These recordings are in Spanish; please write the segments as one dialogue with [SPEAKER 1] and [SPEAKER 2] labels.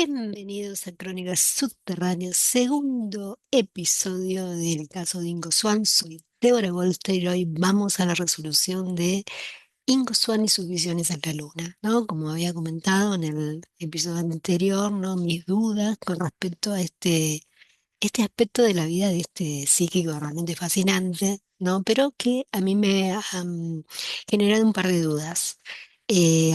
[SPEAKER 1] Bienvenidos a Crónicas Subterráneas, segundo episodio del caso de Ingo Swann. Soy Débora Goldstein y hoy vamos a la resolución de Ingo Swann y sus visiones a la luna, ¿no? Como había comentado en el episodio anterior, ¿no? Mis dudas con respecto a este aspecto de la vida de este psíquico realmente fascinante, ¿no? Pero que a mí me ha generado un par de dudas.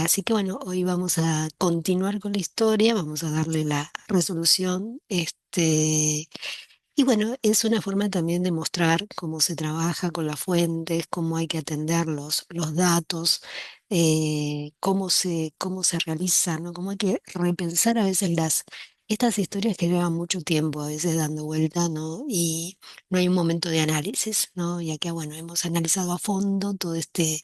[SPEAKER 1] Así que bueno, hoy vamos a continuar con la historia, vamos a darle la resolución. Y bueno, es una forma también de mostrar cómo se trabaja con las fuentes, cómo hay que atender los datos, cómo se realiza, ¿no? Cómo hay que repensar a veces estas historias que llevan mucho tiempo, a veces dando vuelta, ¿no? Y no hay un momento de análisis, ¿no? Ya que, bueno, hemos analizado a fondo todo este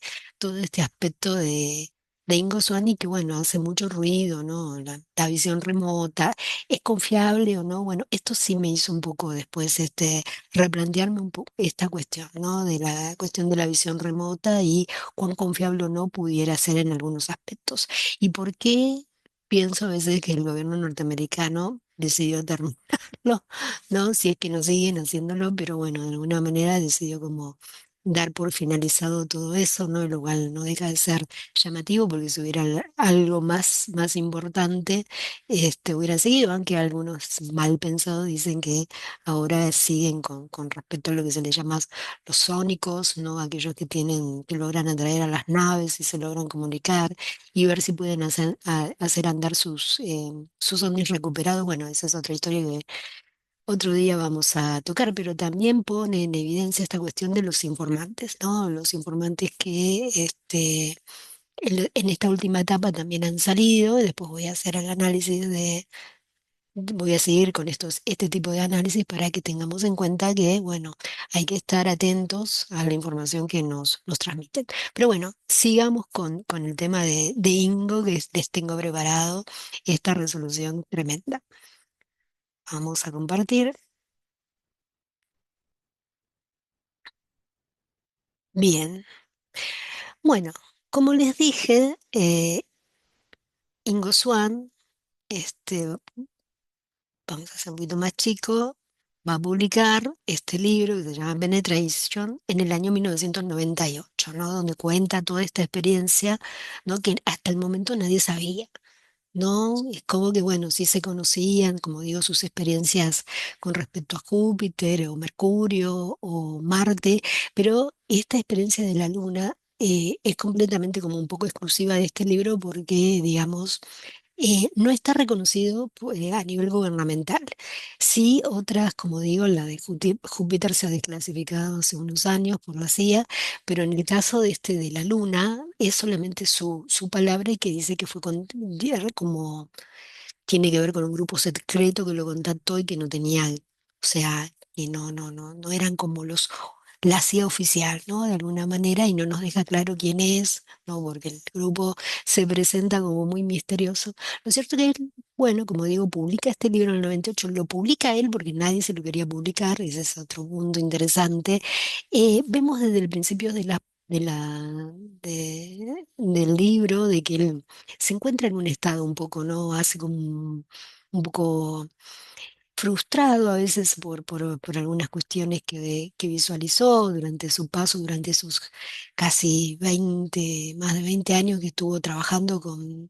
[SPEAKER 1] aspecto de Ingo Swann y que, bueno, hace mucho ruido, ¿no? La visión remota. ¿Es confiable o no? Bueno, esto sí me hizo un poco después replantearme un poco esta cuestión, ¿no? De la cuestión de la visión remota y cuán confiable o no pudiera ser en algunos aspectos. ¿Y por qué pienso a veces que el gobierno norteamericano decidió terminarlo? ¿No? Si es que no siguen haciéndolo, pero bueno, de alguna manera decidió como dar por finalizado todo eso, ¿no? Lo cual no deja de ser llamativo porque si hubiera algo más importante hubiera seguido, aunque algunos mal pensados dicen que ahora siguen con respecto a lo que se le llama los sónicos, ¿no? Aquellos que que logran atraer a las naves y se logran comunicar y ver si pueden hacer andar sus ovnis recuperados. Bueno, esa es otra historia que otro día vamos a tocar, pero también pone en evidencia esta cuestión de los informantes, ¿no? Los informantes que en esta última etapa también han salido, y después voy a hacer el análisis voy a seguir con este tipo de análisis para que tengamos en cuenta que, bueno, hay que estar atentos a la información que nos transmiten. Pero bueno, sigamos con el tema de Ingo, que les tengo preparado esta resolución tremenda. Vamos a compartir. Bien, bueno, como les dije, Ingo Swann, este, vamos a hacer un poquito más chico, va a publicar este libro que se llama Penetration en el año 1998, ¿no? Donde cuenta toda esta experiencia, ¿no? Que hasta el momento nadie sabía. ¿No? Es como que, bueno, sí se conocían, como digo, sus experiencias con respecto a Júpiter o Mercurio o Marte, pero esta experiencia de la Luna es completamente como un poco exclusiva de este libro porque, digamos, no está reconocido a nivel gubernamental. Sí, otras, como digo, la de Júpiter se ha desclasificado hace unos años por la CIA, pero en el caso de de la Luna es solamente su palabra y que dice que fue como tiene que ver con un grupo secreto que lo contactó y que no tenía, o sea, que no eran como la CIA oficial, ¿no? De alguna manera, y no nos deja claro quién es, ¿no? Porque el grupo se presenta como muy misterioso. Lo cierto que él, bueno, como digo, publica este libro en el 98, lo publica él porque nadie se lo quería publicar, ese es otro punto interesante. Vemos desde el principio de la, del libro de que él se encuentra en un estado un poco, ¿no? Hace como un poco frustrado a veces por algunas cuestiones que visualizó durante su paso, durante sus casi 20 más de 20 años que estuvo trabajando con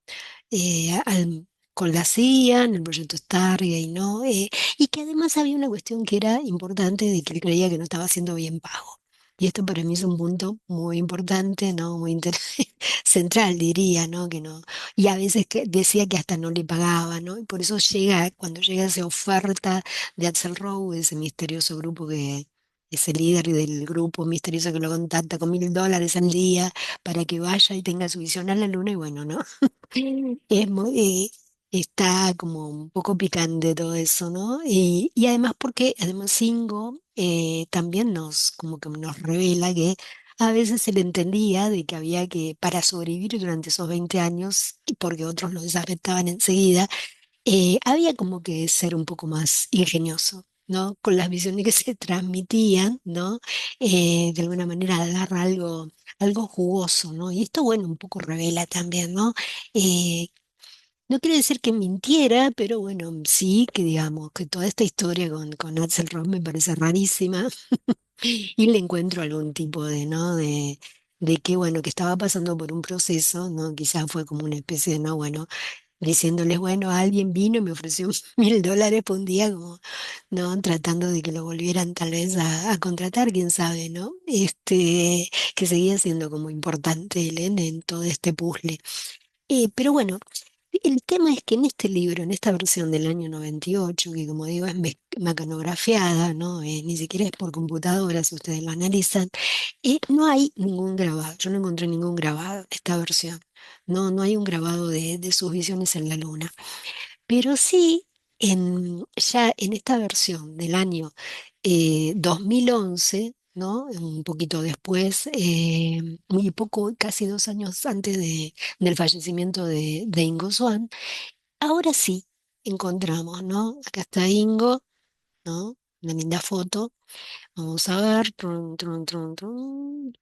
[SPEAKER 1] la CIA en el proyecto Stargate, ¿no? Y que además había una cuestión que era importante de que él creía que no estaba siendo bien pago. Y esto para mí es un punto muy importante, ¿no? Muy central, diría, ¿no? Que no. Y a veces que decía que hasta no le pagaba, ¿no? Y por eso cuando llega esa oferta de Axl Rose, ese misterioso grupo que es el líder del grupo misterioso que lo contacta con $1.000 al día para que vaya y tenga su visión a la luna, y bueno, ¿no? Es está como un poco picante todo eso, ¿no? Y además porque, además Singo también como que nos revela que a veces se le entendía de que había que, para sobrevivir durante esos 20 años, y porque otros lo desafectaban enseguida, había como que ser un poco más ingenioso, ¿no? Con las visiones que se transmitían, ¿no? De alguna manera dar algo jugoso, ¿no? Y esto, bueno, un poco revela también, ¿no? Eh, No quiere decir que mintiera, pero bueno, sí que digamos que toda esta historia con Axel Rose me parece rarísima y le encuentro algún tipo de, ¿no? De que, bueno, que estaba pasando por un proceso, ¿no? Quizás fue como una especie de, no, bueno, diciéndoles, bueno, alguien vino y me ofreció $1000 por un día, como, ¿no? Tratando de que lo volvieran tal vez a contratar, quién sabe, ¿no? Que seguía siendo como importante él en todo este puzzle. Pero bueno, el tema es que en este libro, en esta versión del año 98, que como digo es mecanografiada, ¿no? Ni siquiera es por computadora, si ustedes lo analizan, no hay ningún grabado, yo no encontré ningún grabado de esta versión, no hay un grabado de sus visiones en la luna. Pero sí, ya en esta versión del año 2011, ¿no? Un poquito después, muy poco, casi 2 años antes del fallecimiento de Ingo Swann, ahora sí encontramos, ¿no? Acá está Ingo, ¿no? Una linda foto. Vamos a ver. Trun, trun, trun, trun.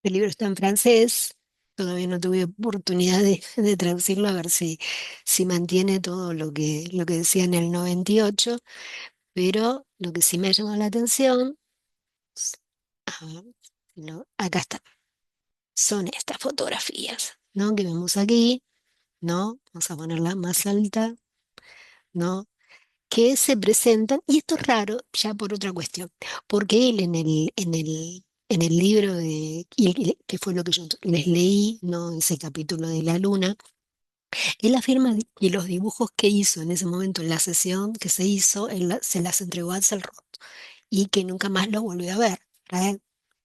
[SPEAKER 1] El libro está en francés. Todavía no tuve oportunidad de traducirlo a ver si mantiene todo lo que decía en el 98, pero lo que sí me llamó la atención, s- a ver, acá está, son estas fotografías, ¿no? Que vemos aquí, ¿no? Vamos a ponerla más alta, ¿no? Que se presentan, y esto es raro ya por otra cuestión, porque él en el libro que fue lo que yo les leí, ¿no? Ese capítulo de la luna, él afirma que los dibujos que hizo en ese momento en la sesión que se hizo, se las entregó a Axelrod y que nunca más los volvió a ver, ¿eh?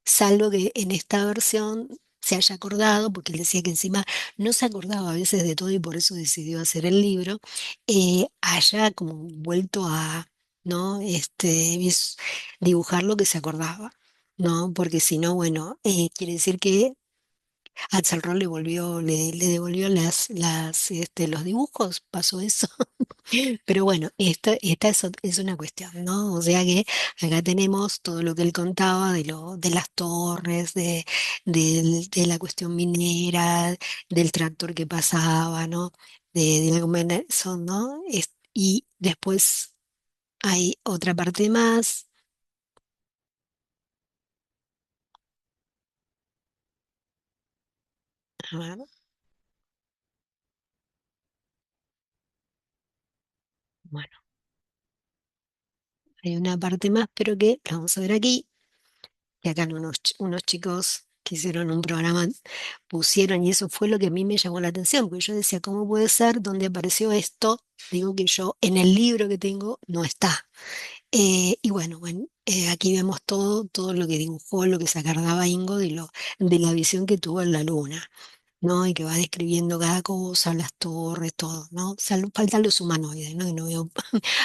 [SPEAKER 1] Salvo que en esta versión se haya acordado, porque él decía que encima no se acordaba a veces de todo y por eso decidió hacer el libro, haya como vuelto a, ¿no? Dibujar lo que se acordaba, ¿no? Porque si no, bueno, quiere decir que Axelrod le devolvió los dibujos, pasó eso. Pero bueno, esta es una cuestión, ¿no? O sea que acá tenemos todo lo que él contaba de las torres, de la cuestión minera, del tractor que pasaba, ¿no? De la combinación, ¿no? Y después hay otra parte más. A ver, bueno, hay una parte más, pero que la vamos a ver aquí. Y acá unos chicos que hicieron un programa, pusieron, y eso fue lo que a mí me llamó la atención, porque yo decía, ¿cómo puede ser donde apareció esto? Digo que yo en el libro que tengo no está. Y bueno, aquí vemos todo lo que dibujó, lo que se acordaba Ingo de la visión que tuvo en la luna. ¿No? Y que va describiendo cada cosa, las torres, todo, ¿no? Faltan los humanoides, ¿no? Y no veo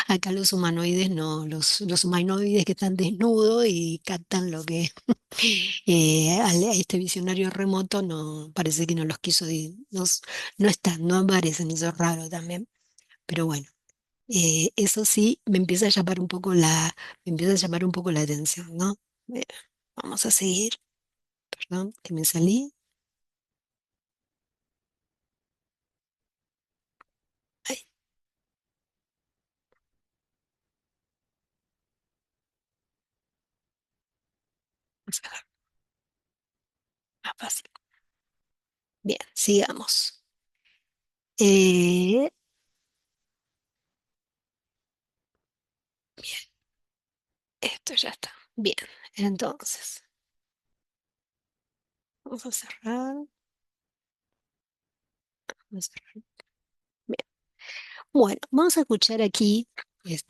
[SPEAKER 1] acá los humanoides, no, los humanoides que están desnudos y captan lo que a este visionario remoto no, parece que no los quiso, no están, no aparecen, eso es raro también. Pero bueno, eso sí me empieza a llamar un poco me empieza a llamar un poco la atención, ¿no? Eh, Vamos a seguir, perdón, que me salí. Ay, vamos a ver, más fácil. Bien, sigamos. Eh, Esto ya está. Bien, entonces, vamos a cerrar. Vamos a cerrar. Bien. Bueno, vamos a escuchar aquí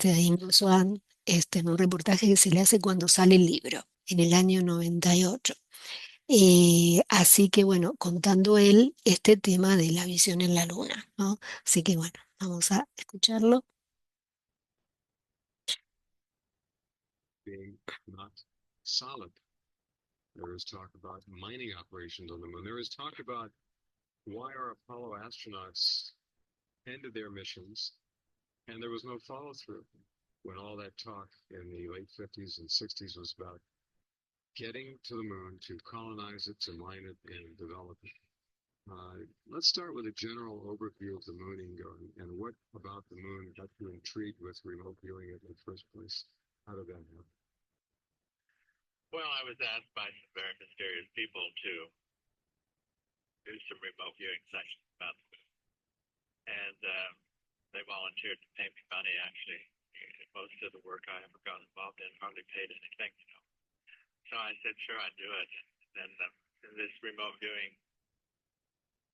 [SPEAKER 1] a Ingo Swann, en un reportaje que se le hace cuando sale el libro, en el año 98. Así que bueno, contando él este tema de la visión en la luna, ¿no? Así que bueno, vamos a escucharlo.
[SPEAKER 2] Being not solid. There is talk about mining operations on the moon. There is talk about why our Apollo astronauts ended their missions and there was no follow through. when all that talk in the late 50s and 60s was about getting to the moon to colonize it, to mine it, and develop it. Let's start with a general overview of the moon, Ingo, and what about the moon got you intrigued with remote viewing it in the first place? How did that happen?
[SPEAKER 3] Well, I was asked by some very mysterious people to do some remote viewing sessions about the moon, and they volunteered to pay me money. Actually, most of the work I ever got involved in hardly paid anything, you know. So I said, sure, I'd do it. And this remote viewing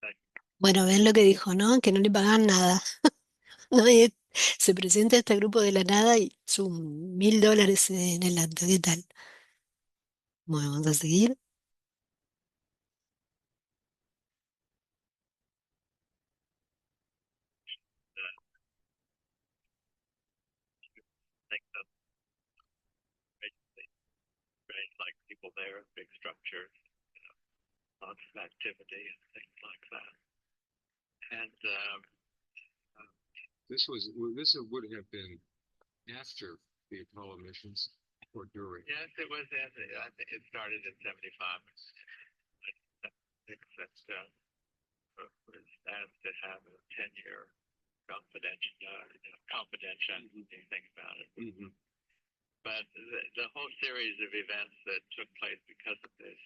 [SPEAKER 3] thing,
[SPEAKER 1] Bueno, ven lo que dijo, ¿no? Que no le pagan nada. No, se presenta este grupo de la nada y son $1000 en el acto. ¿Qué tal? Bueno, vamos a seguir.
[SPEAKER 3] things that basically raised like people there, big structures, lots of activity and things like that. And
[SPEAKER 2] This would have been after the Apollo missions or during.
[SPEAKER 3] yes, it was. I think it started in '75. That was asked to have a 10-year confidentiality thing about it.
[SPEAKER 2] Mm-hmm.
[SPEAKER 3] But the whole series of events that took place because of this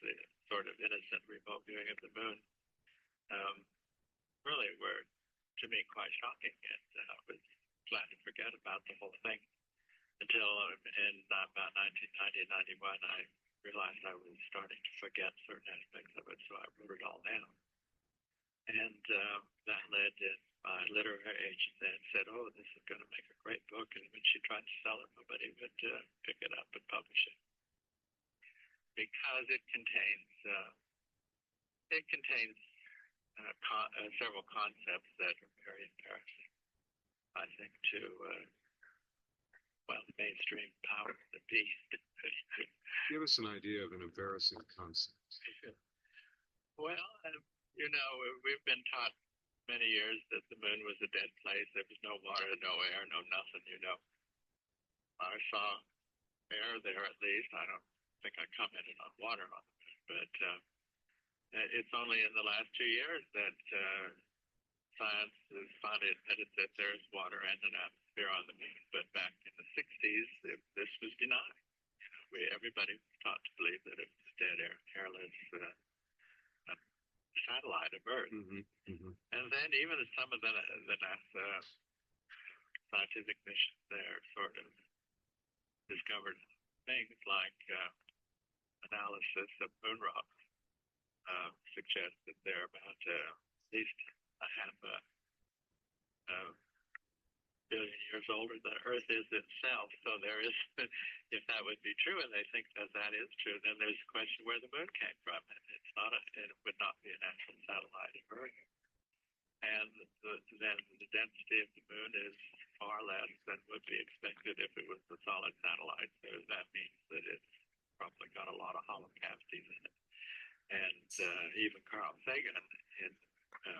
[SPEAKER 3] sort of innocent remote viewing of the moon really were, to me, quite shocking. And I was glad to forget about the whole thing until in about 1990, 91, I realized I was starting to forget certain aspects of it, so I wrote it all down. And that led to my literary agent then said, oh, this is going to make a great book. And when she tried to sell it, nobody would pick it up and publish it. Because it contains several concepts that are very embarrassing, I think, to the mainstream power of the beast.
[SPEAKER 2] Give us an idea of an embarrassing concept.
[SPEAKER 3] Well, we've been taught many years that the moon was a dead place. There was no water, no air, no nothing, I saw air there at least. I don't think I commented on water on the moon, but it's only in the last 2 years that science has finally admitted that there's water and an atmosphere on the moon. But back in the 60s, this was denied. Everybody was taught to believe that it was dead, airless satellite of Earth.
[SPEAKER 2] Mm-hmm. Mm-hmm.
[SPEAKER 3] And then even some of the NASA scientific missions there sort of discovered things like analysis of moon rocks suggest that they're about at least a half a billion years older than Earth is itself. So there is, if that would be true, and they think that that is true, then there's a question where the moon came from. It's not it would not be a natural satellite of Earth. And then the density of the moon is far less than would be expected if it was a solid satellite. So that means that it's probably got a lot of hollow cavities in it. And even Carl Sagan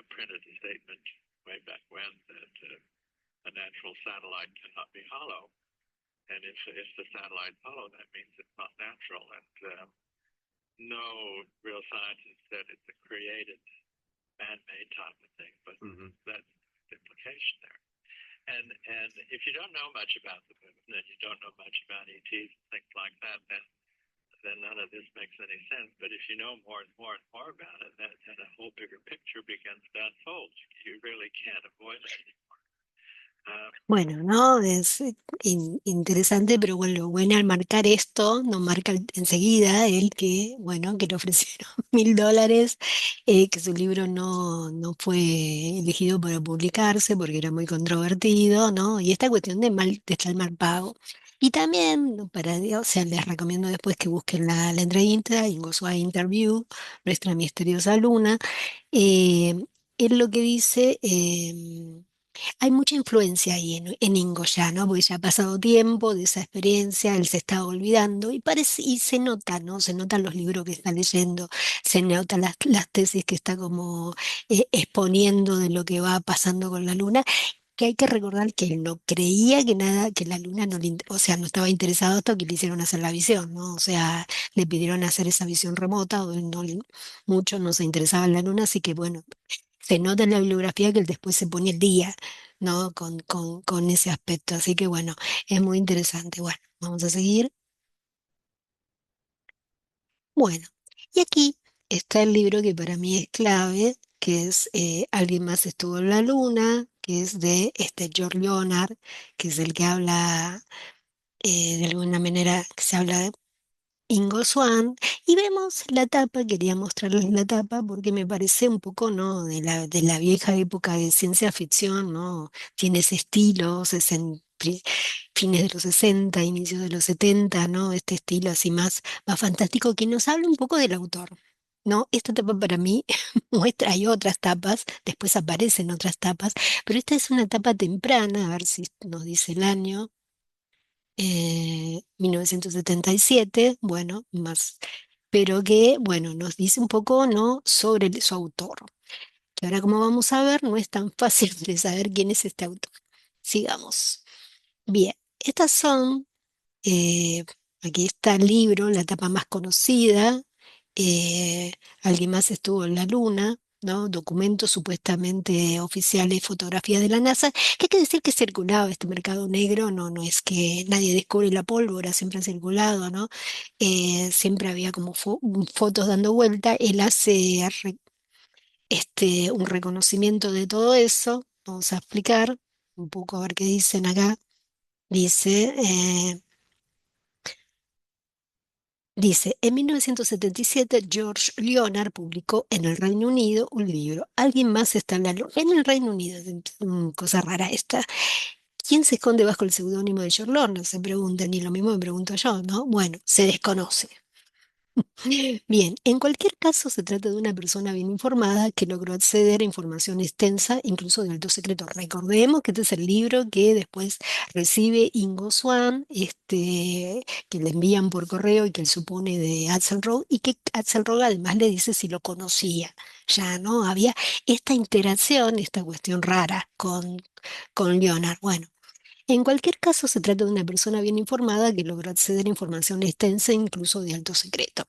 [SPEAKER 3] printed a statement way back when that a natural satellite cannot be hollow. And if the satellite's hollow, that means it's not natural. And no real scientist said it's a created, man-made type of thing, but that's the implication there. And if you don't know much about the moon, and you don't know much about ETs and things like that, then none of this makes any sense. But if you know more and more and more about it, then a whole bigger picture begins to unfold. You really can't avoid it anymore.
[SPEAKER 1] Bueno, ¿no? Es interesante, pero bueno, lo bueno al marcar esto, nos marca enseguida el que, bueno, que le ofrecieron $1000, que su libro no fue elegido para publicarse porque era muy controvertido, ¿no? Y esta cuestión de estar mal pago. Y también, ¿no? O sea, les recomiendo después que busquen la entrevista, Ingo Swann Interview, nuestra misteriosa luna. Eh, Él lo que dice... hay mucha influencia ahí en Ingo ya, ¿no? Porque ya ha pasado tiempo de esa experiencia, él se estaba olvidando y se nota, ¿no? Se notan los libros que está leyendo, se notan las tesis que está como exponiendo de lo que va pasando con la luna. que hay que recordar que él no creía que nada, que la luna no le, o sea, no estaba interesado hasta que le hicieron hacer la visión, ¿no? O sea, le pidieron hacer esa visión remota, o él no, mucho no se interesaba en la luna, así que bueno, se nota en la bibliografía que él después se pone el día, ¿no? Con ese aspecto, así que bueno, es muy interesante. Bueno, vamos a seguir. Bueno, y aquí está el libro que para mí es clave, que es Alguien más estuvo en la luna, que es de este George Leonard, que es el que habla de alguna manera, que se habla de Ingo Swann, y vemos la tapa, quería mostrarles la tapa porque me parece un poco, ¿no? De la vieja época de ciencia ficción, ¿no? Tiene ese estilo, fines de los 60 inicios de los 70, ¿no? Este estilo así más fantástico que nos habla un poco del autor. ¿No? Esta tapa para mí muestra, hay otras tapas, después aparecen otras tapas, pero esta es una tapa temprana, a ver si nos dice el año, 1977, bueno, más, pero que, bueno, nos dice un poco, ¿no? Sobre su autor, que ahora como vamos a ver, no es tan fácil de saber quién es este autor. Sigamos. Bien, estas son eh, aquí está el libro, la etapa más conocida. eh, Alguien más estuvo en la Luna, ¿no? Documentos supuestamente oficiales, fotografías de la NASA. ¿Qué quiere decir que circulaba este mercado negro? No, no es que nadie descubre la pólvora, siempre ha circulado, ¿no? Siempre había como fotos dando vuelta. Él hace un reconocimiento de todo eso. Vamos a explicar un poco a ver qué dicen acá. Dice. Dice, en 1977 George Leonard publicó en el Reino Unido un libro, Alguien más está en la luna. En el Reino Unido, es cosa rara esta. ¿Quién se esconde bajo el seudónimo de George Leonard? Se preguntan, y lo mismo me pregunto yo, ¿no? Bueno, se desconoce. Bien, en cualquier caso se trata de una persona bien informada que logró acceder a información extensa, incluso de alto secreto. Recordemos que este es el libro que después recibe Ingo Swann, que le envían por correo y que él supone de Axelrod, y que Axelrod además le dice si lo conocía. Ya, ¿no? Había esta interacción, esta cuestión rara con Leonard. Bueno. En cualquier caso, se trata de una persona bien informada que logró acceder a información extensa, incluso de alto secreto.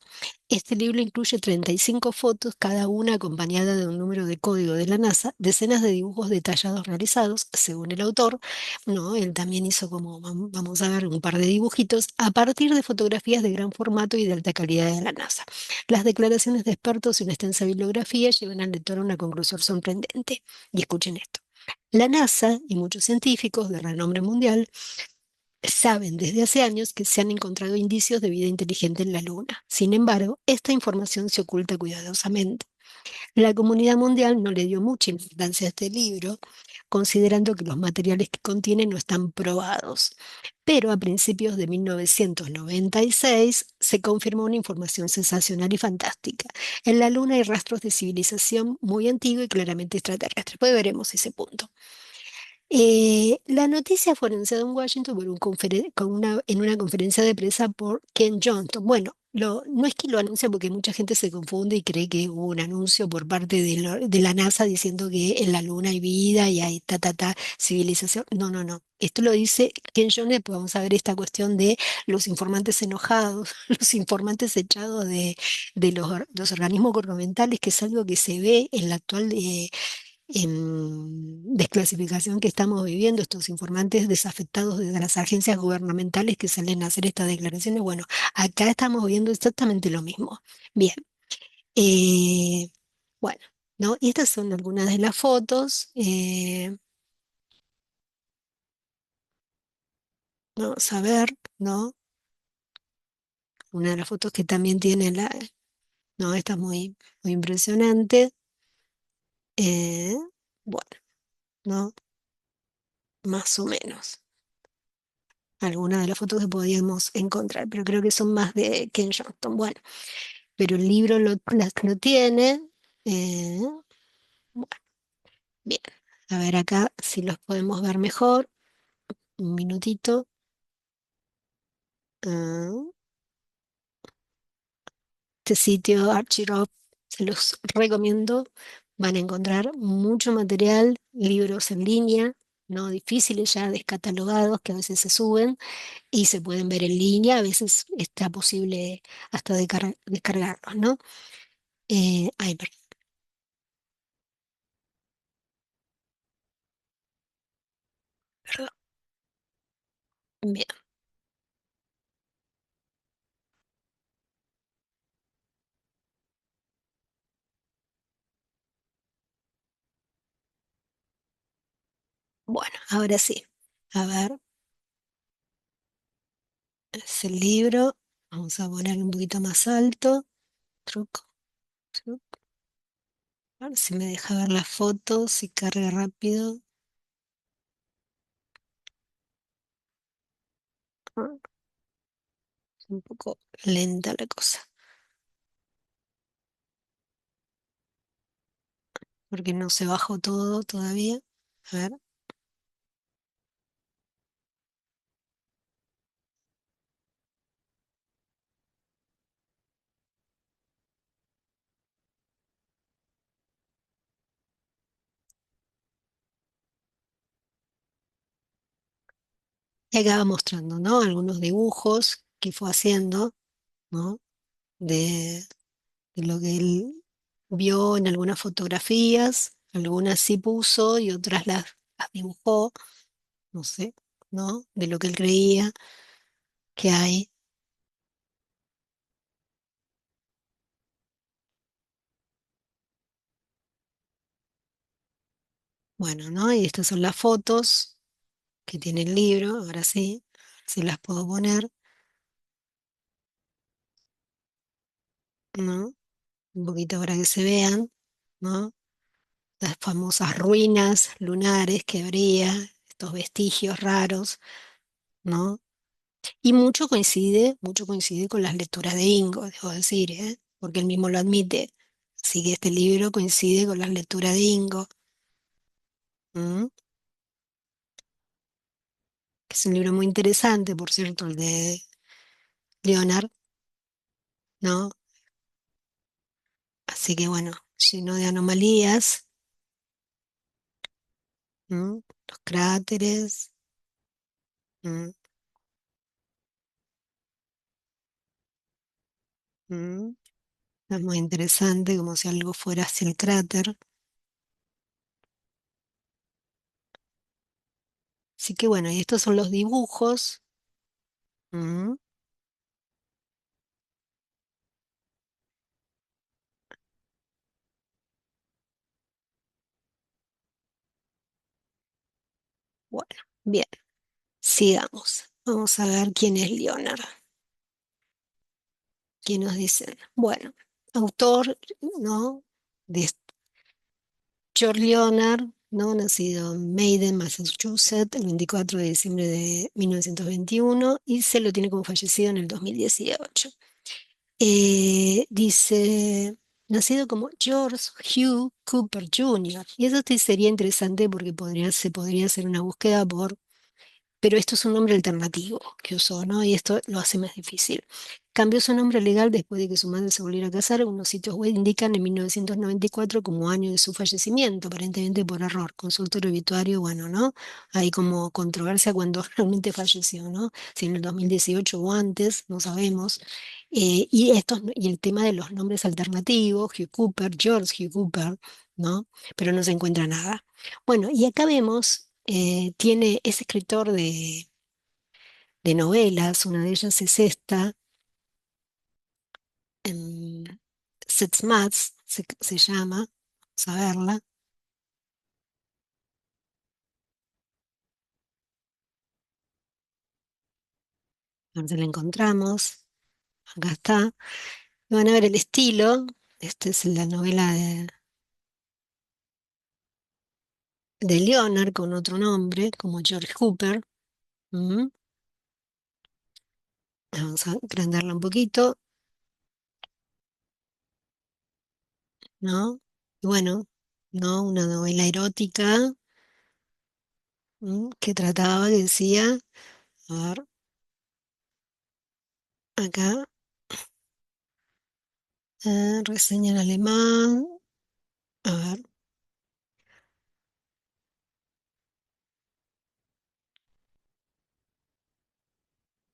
[SPEAKER 1] Este libro incluye 35 fotos, cada una acompañada de un número de código de la NASA, decenas de dibujos detallados realizados, según el autor. No, él también hizo como, vamos a ver, un par de dibujitos a partir de fotografías de gran formato y de alta calidad de la NASA. Las declaraciones de expertos y una extensa bibliografía llevan al lector a una conclusión sorprendente. Y escuchen esto. La NASA y muchos científicos de renombre mundial saben desde hace años que se han encontrado indicios de vida inteligente en la Luna. Sin embargo, esta información se oculta cuidadosamente. La comunidad mundial no le dio mucha importancia a este libro, considerando que los materiales que contiene no están probados. Pero a principios de 1996 se confirmó una información sensacional y fantástica. En la Luna hay rastros de civilización muy antigua y claramente extraterrestre. Pues veremos ese punto. La noticia fue anunciada en Washington por en una conferencia de prensa por Ken Johnston. Bueno, no es que lo anuncia porque mucha gente se confunde y cree que hubo un anuncio por parte de la NASA diciendo que en la Luna hay vida y hay civilización. No, no, no. Esto lo dice Ken Johnston, pues vamos a ver esta cuestión de los informantes enojados, los informantes echados de los organismos gubernamentales, que es algo que se ve en la actual desclasificación que estamos viviendo, estos informantes desafectados desde las agencias gubernamentales que salen a hacer estas declaraciones. Bueno, acá estamos viendo exactamente lo mismo. Bien, eh, bueno, ¿no? Y estas son algunas de las fotos. Vamos a ver, ¿no? Una de las fotos que también tiene no, esta es muy impresionante. eh, bueno, ¿no? Más o menos. Algunas de las fotos que podíamos encontrar, pero creo que son más de Ken Johnston. Bueno, pero el libro lo tiene. Bueno, bien. A ver acá si los podemos ver mejor. Un minutito. Ah, este sitio, Archirov, se los recomiendo. Van a encontrar mucho material, libros en línea. ¿no? Difíciles ya descatalogados que a veces se suben y se pueden ver en línea, a veces está posible hasta descargarlos, ¿no? Ay, perdón. Bien. Bueno, ahora sí. A ver, es el libro. Vamos a poner un poquito más alto. Truco, truco. A ver si me deja ver las fotos, si carga rápido. Ah, un poco lenta la cosa, porque no se bajó todo todavía. A ver, y acá va mostrando, ¿no? Algunos dibujos que fue haciendo, ¿no? De, de lo que él vio en algunas fotografías, algunas sí puso y otras las dibujó, no sé, ¿no? De lo que él creía que hay. Bueno, ¿no? Y estas son las fotos que tiene el libro, ahora sí, si las puedo poner, ¿no? Un poquito para que se vean, ¿no? Las famosas ruinas lunares que habría, estos vestigios raros, ¿no? Y mucho coincide con las lecturas de Ingo, debo decir, ¿eh? Porque él mismo lo admite. Así que este libro coincide con las lecturas de Ingo, ¿m? Que es un libro muy interesante, por cierto, el de Leonard, ¿no? Así que bueno, lleno de anomalías, ¿m? Los cráteres, ¿m? ¿m? Es muy interesante, como si algo fuera hacia el cráter. Así que bueno, y estos son los dibujos. ¿M? Bueno, bien, sigamos. Vamos a ver quién es Leonard. ¿Quién nos dicen? Bueno, autor, ¿no? De George Leonard, ¿no? Nacido en Maiden, Massachusetts, el 24 de diciembre de 1921 y se lo tiene como fallecido en el 2018. Dice, nacido como George Hugh Cooper Jr. Y eso sí sería interesante porque se podría hacer una búsqueda por, pero esto es un nombre alternativo que usó, ¿no? Y esto lo hace más difícil. Cambió su nombre legal después de que su madre se volviera a casar. Algunos sitios web indican en 1994 como año de su fallecimiento, aparentemente por error. Consulta el obituario, bueno, ¿no? Hay como controversia cuando realmente falleció, ¿no? Si en el 2018 o antes, no sabemos. Y el tema de los nombres alternativos, Hugh Cooper, George Hugh Cooper, ¿no? Pero no se encuentra nada. Bueno, y acá vemos, es escritor de novelas, una de ellas es esta, em, Sets Mats, se llama, vamos a verla, a ver si la encontramos, acá está. Y van a ver el estilo, esta es la novela de Leonard con otro nombre, como George Cooper. ¿M? Vamos a agrandarla un poquito, ¿no? Y bueno, ¿no? Una novela erótica, que trataba, que decía, a ver, acá, reseña en alemán, a ver,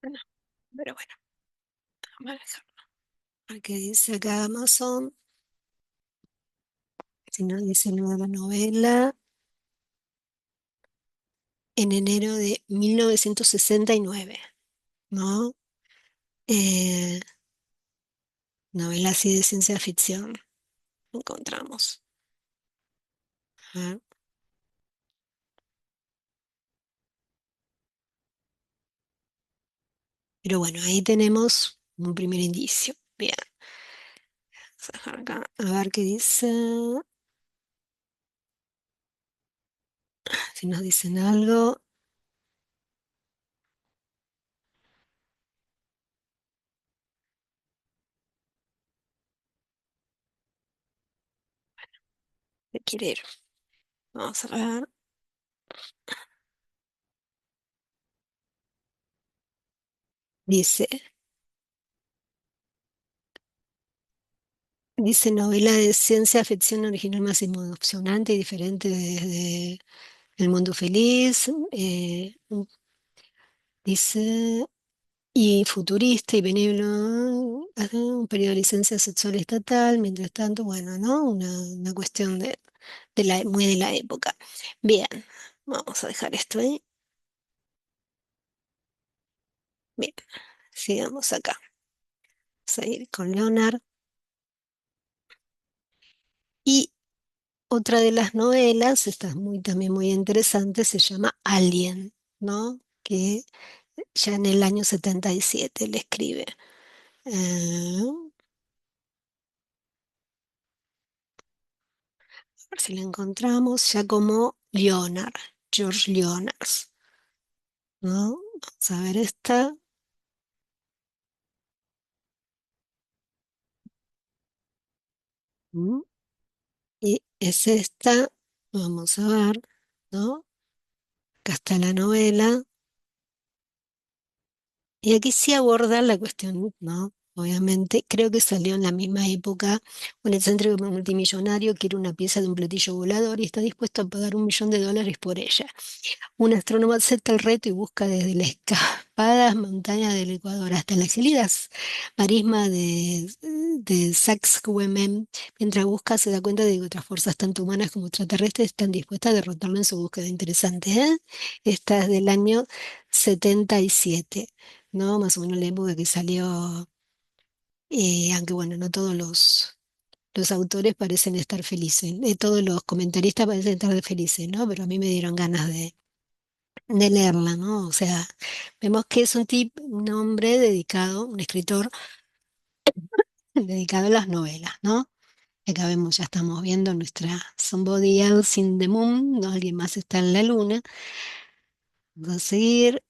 [SPEAKER 1] Bueno, pero bueno, vamos a dejar. A ver qué dice acá Amazon. Si no dice nueva novela. En enero de 1969, ¿no? Eh, Novela así de ciencia ficción. Encontramos. ¿Ah? Pero bueno, ahí tenemos un primer indicio. Bien, vamos a dejar acá a ver qué dice. Si nos dicen algo. ¿Qué quiere ir? Vamos a ver. Dice, dice novela de ciencia ficción original más emocionante y diferente desde El Mundo Feliz. Dice, y futurista y benévolo, un periodo de licencia sexual estatal, mientras tanto, bueno, ¿no? Una cuestión muy de la época. Bien, vamos a dejar esto ahí. Bien, sigamos acá. Vamos a ir con Leonard. Y otra de las novelas, esta es muy, también muy interesante, se llama Alien, ¿no? Que ya en el año 77 le escribe. A ver si la encontramos, ya como Leonard, George Leonard, ¿no? Vamos a ver esta. ¿Mm? Y es esta, vamos a ver, ¿no? Acá está la novela. Y aquí sí aborda la cuestión, ¿no? Obviamente, creo que salió en la misma época un excéntrico multimillonario quiere una pieza de un platillo volador y está dispuesto a pagar $1 millón por ella. Un astrónomo acepta el reto y busca desde las escarpadas montañas del Ecuador hasta las gélidas marismas de Sacsayhuamén. Mientras busca, se da cuenta de que otras fuerzas, tanto humanas como extraterrestres, están dispuestas a derrotarlo en su búsqueda. Interesante, ¿eh? Esta es del año 77, ¿no? Más o menos la época que salió, aunque bueno, no todos los autores parecen estar felices, todos los comentaristas parecen estar felices, ¿no? Pero a mí me dieron ganas de leerla, ¿no? O sea, vemos que es un hombre dedicado, un escritor dedicado a las novelas, ¿no? Acá vemos, ya estamos viendo nuestra Somebody Else in the Moon, ¿no? Alguien más está en la luna. Vamos a seguir.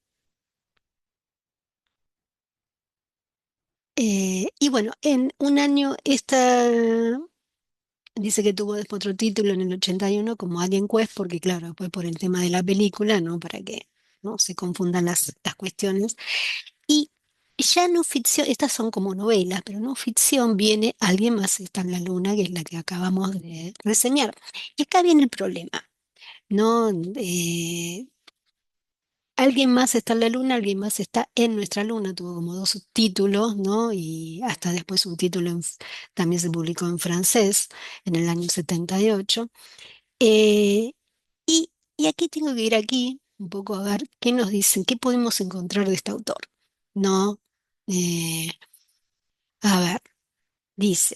[SPEAKER 1] Y bueno, en un año esta dice que tuvo después otro título en el 81 como Alien Quest, porque claro, después por el tema de la película, ¿no? Para que no se confundan las cuestiones. Y ya no ficción, estas son como novelas, pero no ficción, viene Alguien más está en la luna, que es la que acabamos de reseñar. Y acá viene el problema, ¿no? Alguien más está en la luna, alguien más está en nuestra luna, tuvo como dos subtítulos, ¿no? Y hasta después un título también se publicó en francés en el año 78. Eh, y aquí tengo que ir aquí un poco a ver qué nos dicen, qué podemos encontrar de este autor, ¿no? Eh, a ver, dice,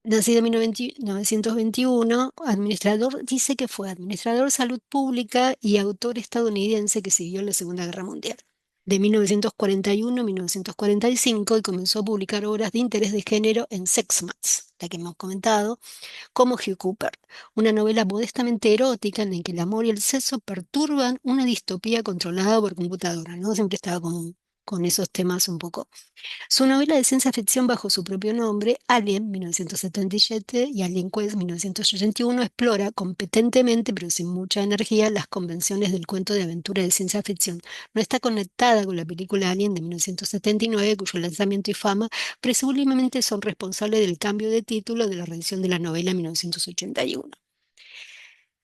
[SPEAKER 1] nacido en 1921, administrador, dice que fue administrador de salud pública y autor estadounidense que siguió la Segunda Guerra Mundial. De 1941 a 1945 y comenzó a publicar obras de interés de género en Sexmats, la que hemos comentado, como Hugh Cooper, una novela modestamente erótica en la que el amor y el sexo perturban una distopía controlada por computadora, ¿no? Siempre estaba con esos temas un poco. Su novela de ciencia ficción bajo su propio nombre, Alien, 1977, y Alien Quest, 1981, explora competentemente, pero sin mucha energía, las convenciones del cuento de aventura de ciencia ficción. No está conectada con la película Alien de 1979, cuyo lanzamiento y fama presumiblemente son responsables del cambio de título de la reedición de la novela en 1981.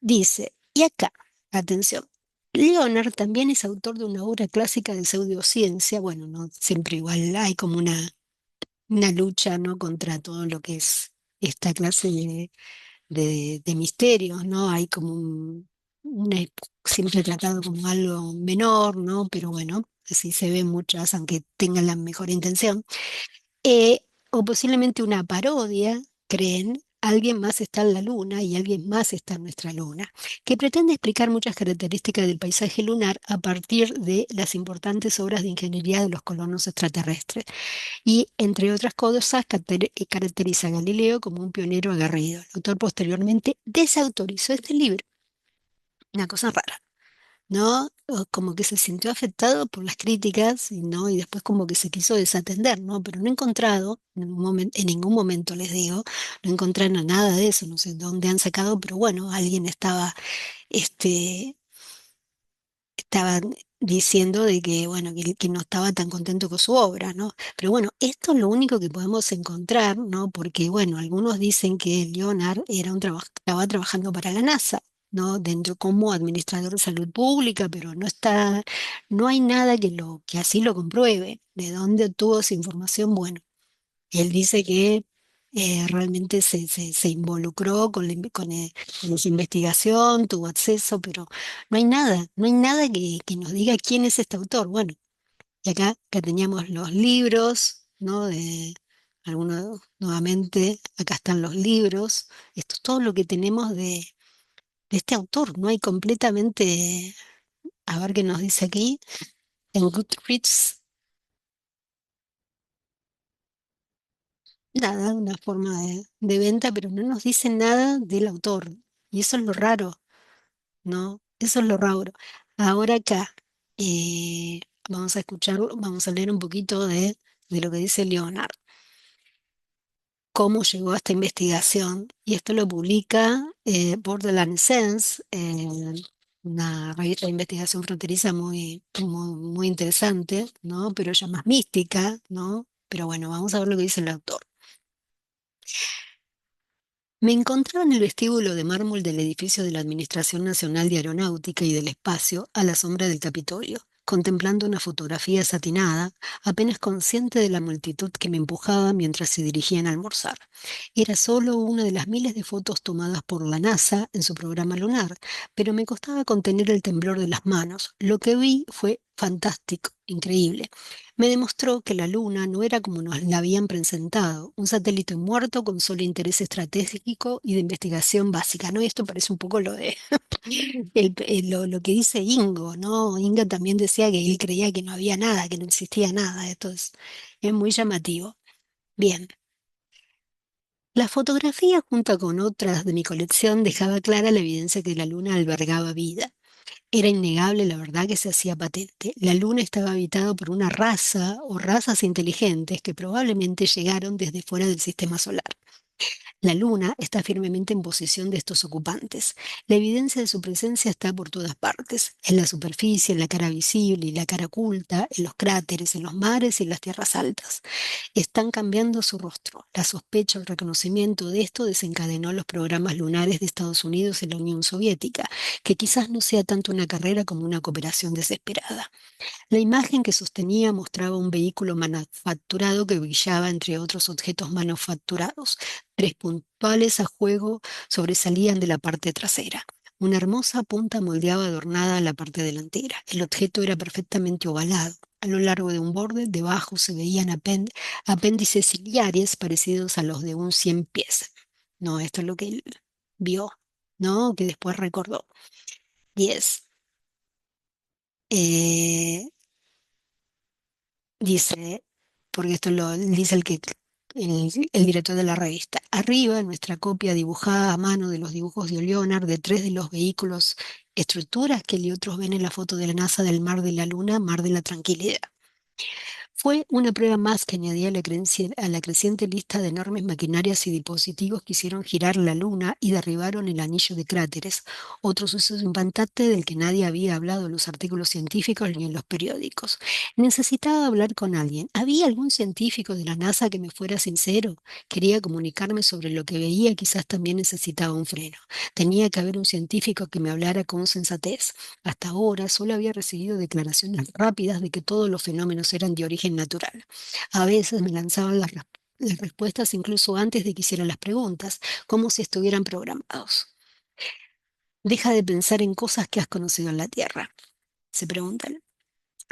[SPEAKER 1] Dice, y acá, atención. Leonard también es autor de una obra clásica de pseudociencia. Bueno, no siempre igual hay como una lucha, ¿no? Contra todo lo que es esta clase de misterios, ¿no? Hay como una, siempre tratado como algo menor, ¿no? Pero bueno, así se ven muchas, aunque tengan la mejor intención. O posiblemente una parodia, creen, alguien más está en la luna y alguien más está en nuestra luna, que pretende explicar muchas características del paisaje lunar a partir de las importantes obras de ingeniería de los colonos extraterrestres. Y, entre otras cosas, caracteriza a Galileo como un pionero aguerrido. El autor posteriormente desautorizó este libro, una cosa rara, ¿no? O como que se sintió afectado por las críticas, ¿no? Y después como que se quiso desatender, ¿no? Pero no he encontrado, en ningún momento les digo, no encontraron nada de eso, no sé dónde han sacado, pero bueno, alguien estaba, este, estaban diciendo de que, bueno, que no estaba tan contento con su obra, ¿no? Pero bueno, esto es lo único que podemos encontrar, ¿no? Porque, bueno, algunos dicen que Leonard estaba trabajando para la NASA, ¿no? Dentro como administrador de salud pública, pero no está, no hay nada que así lo compruebe. ¿De dónde obtuvo esa información? Bueno, él dice que realmente se involucró con esa investigación, tuvo acceso, pero no hay nada que nos diga quién es este autor. Bueno, y acá teníamos los libros, ¿no? De algunos, nuevamente, acá están los libros. Esto es todo lo que tenemos de este autor. No hay completamente, a ver qué nos dice aquí, en Goodreads. Nada, una forma de venta, pero no nos dicen nada del autor. Y eso es lo raro, ¿no? Eso es lo raro. Ahora acá, vamos a escucharlo, vamos a leer un poquito de lo que dice Leonard, cómo llegó a esta investigación. Y esto lo publica Borderland Sense, una revista de investigación fronteriza muy interesante, ¿no? Pero ya más mística, ¿no? Pero bueno, vamos a ver lo que dice el autor. Me encontraba en el vestíbulo de mármol del edificio de la Administración Nacional de Aeronáutica y del Espacio, a la sombra del Capitolio, contemplando una fotografía satinada, apenas consciente de la multitud que me empujaba mientras se dirigían a almorzar. Era solo una de las miles de fotos tomadas por la NASA en su programa lunar, pero me costaba contener el temblor de las manos. Lo que vi fue fantástico, increíble. Me demostró que la Luna no era como nos la habían presentado, un satélite muerto con solo interés estratégico y de investigación básica, ¿no? Y esto parece un poco lo de lo que dice Ingo, ¿no? Inga también decía que él creía que no había nada, que no existía nada. Esto es muy llamativo. Bien. La fotografía, junto con otras de mi colección, dejaba clara la evidencia que la Luna albergaba vida. Era innegable la verdad que se hacía patente. La Luna estaba habitada por una raza o razas inteligentes que probablemente llegaron desde fuera del sistema solar. La Luna está firmemente en posición de estos ocupantes. La evidencia de su presencia está por todas partes, en la superficie, en la cara visible y la cara oculta, en los cráteres, en los mares y en las tierras altas. Están cambiando su rostro. La sospecha o el reconocimiento de esto desencadenó los programas lunares de Estados Unidos y la Unión Soviética, que quizás no sea tanto una carrera como una cooperación desesperada. La imagen que sostenía mostraba un vehículo manufacturado que brillaba entre otros objetos manufacturados. Tres puntuales a juego sobresalían de la parte trasera. Una hermosa punta moldeaba adornada la parte delantera. El objeto era perfectamente ovalado. A lo largo de un borde, debajo se veían apéndices ciliares parecidos a los de un 100 pies. No, esto es lo que él vio, ¿no? Que después recordó. 10. Dice, porque esto lo dice el director de la revista. Arriba, en nuestra copia dibujada a mano de los dibujos de Leonard de tres de los vehículos, estructuras que otros ven en la foto de la NASA del Mar de la Luna, Mar de la Tranquilidad. Fue una prueba más que añadía a la creciente lista de enormes maquinarias y dispositivos que hicieron girar la Luna y derribaron el anillo de cráteres, otro suceso impactante del que nadie había hablado en los artículos científicos ni en los periódicos. Necesitaba hablar con alguien. ¿Había algún científico de la NASA que me fuera sincero? Quería comunicarme sobre lo que veía, quizás también necesitaba un freno. Tenía que haber un científico que me hablara con sensatez. Hasta ahora solo había recibido declaraciones rápidas de que todos los fenómenos eran de origen natural. A veces me lanzaban las respuestas incluso antes de que hiciera las preguntas, como si estuvieran programados. Deja de pensar en cosas que has conocido en la Tierra, se preguntan.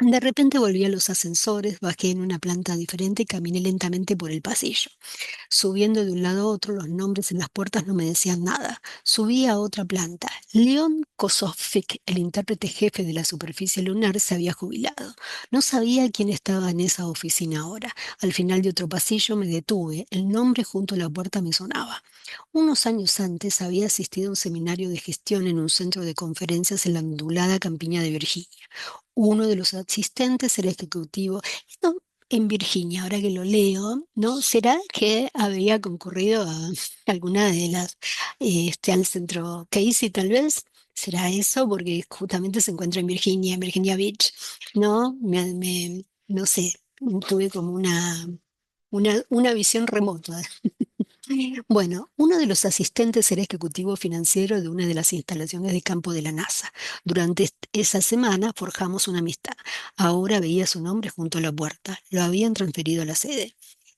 [SPEAKER 1] De repente volví a los ascensores, bajé en una planta diferente y caminé lentamente por el pasillo. Subiendo de un lado a otro, los nombres en las puertas no me decían nada. Subí a otra planta. Leon Kosovic, el intérprete jefe de la superficie lunar, se había jubilado. No sabía quién estaba en esa oficina ahora. Al final de otro pasillo me detuve. El nombre junto a la puerta me sonaba. Unos años antes había asistido a un seminario de gestión en un centro de conferencias en la ondulada campiña de Virginia. Uno de los asistentes era ejecutivo. Esto en Virginia, ahora que lo leo, ¿no? ¿Será que había concurrido a alguna de las, al centro Casey tal vez? ¿Será eso? Porque justamente se encuentra en Virginia Beach, ¿no? No sé, tuve como una visión remota. Bueno, uno de los asistentes era ejecutivo financiero de una de las instalaciones de campo de la NASA. Durante esa semana forjamos una amistad. Ahora veía su nombre junto a la puerta. Lo habían transferido a la sede.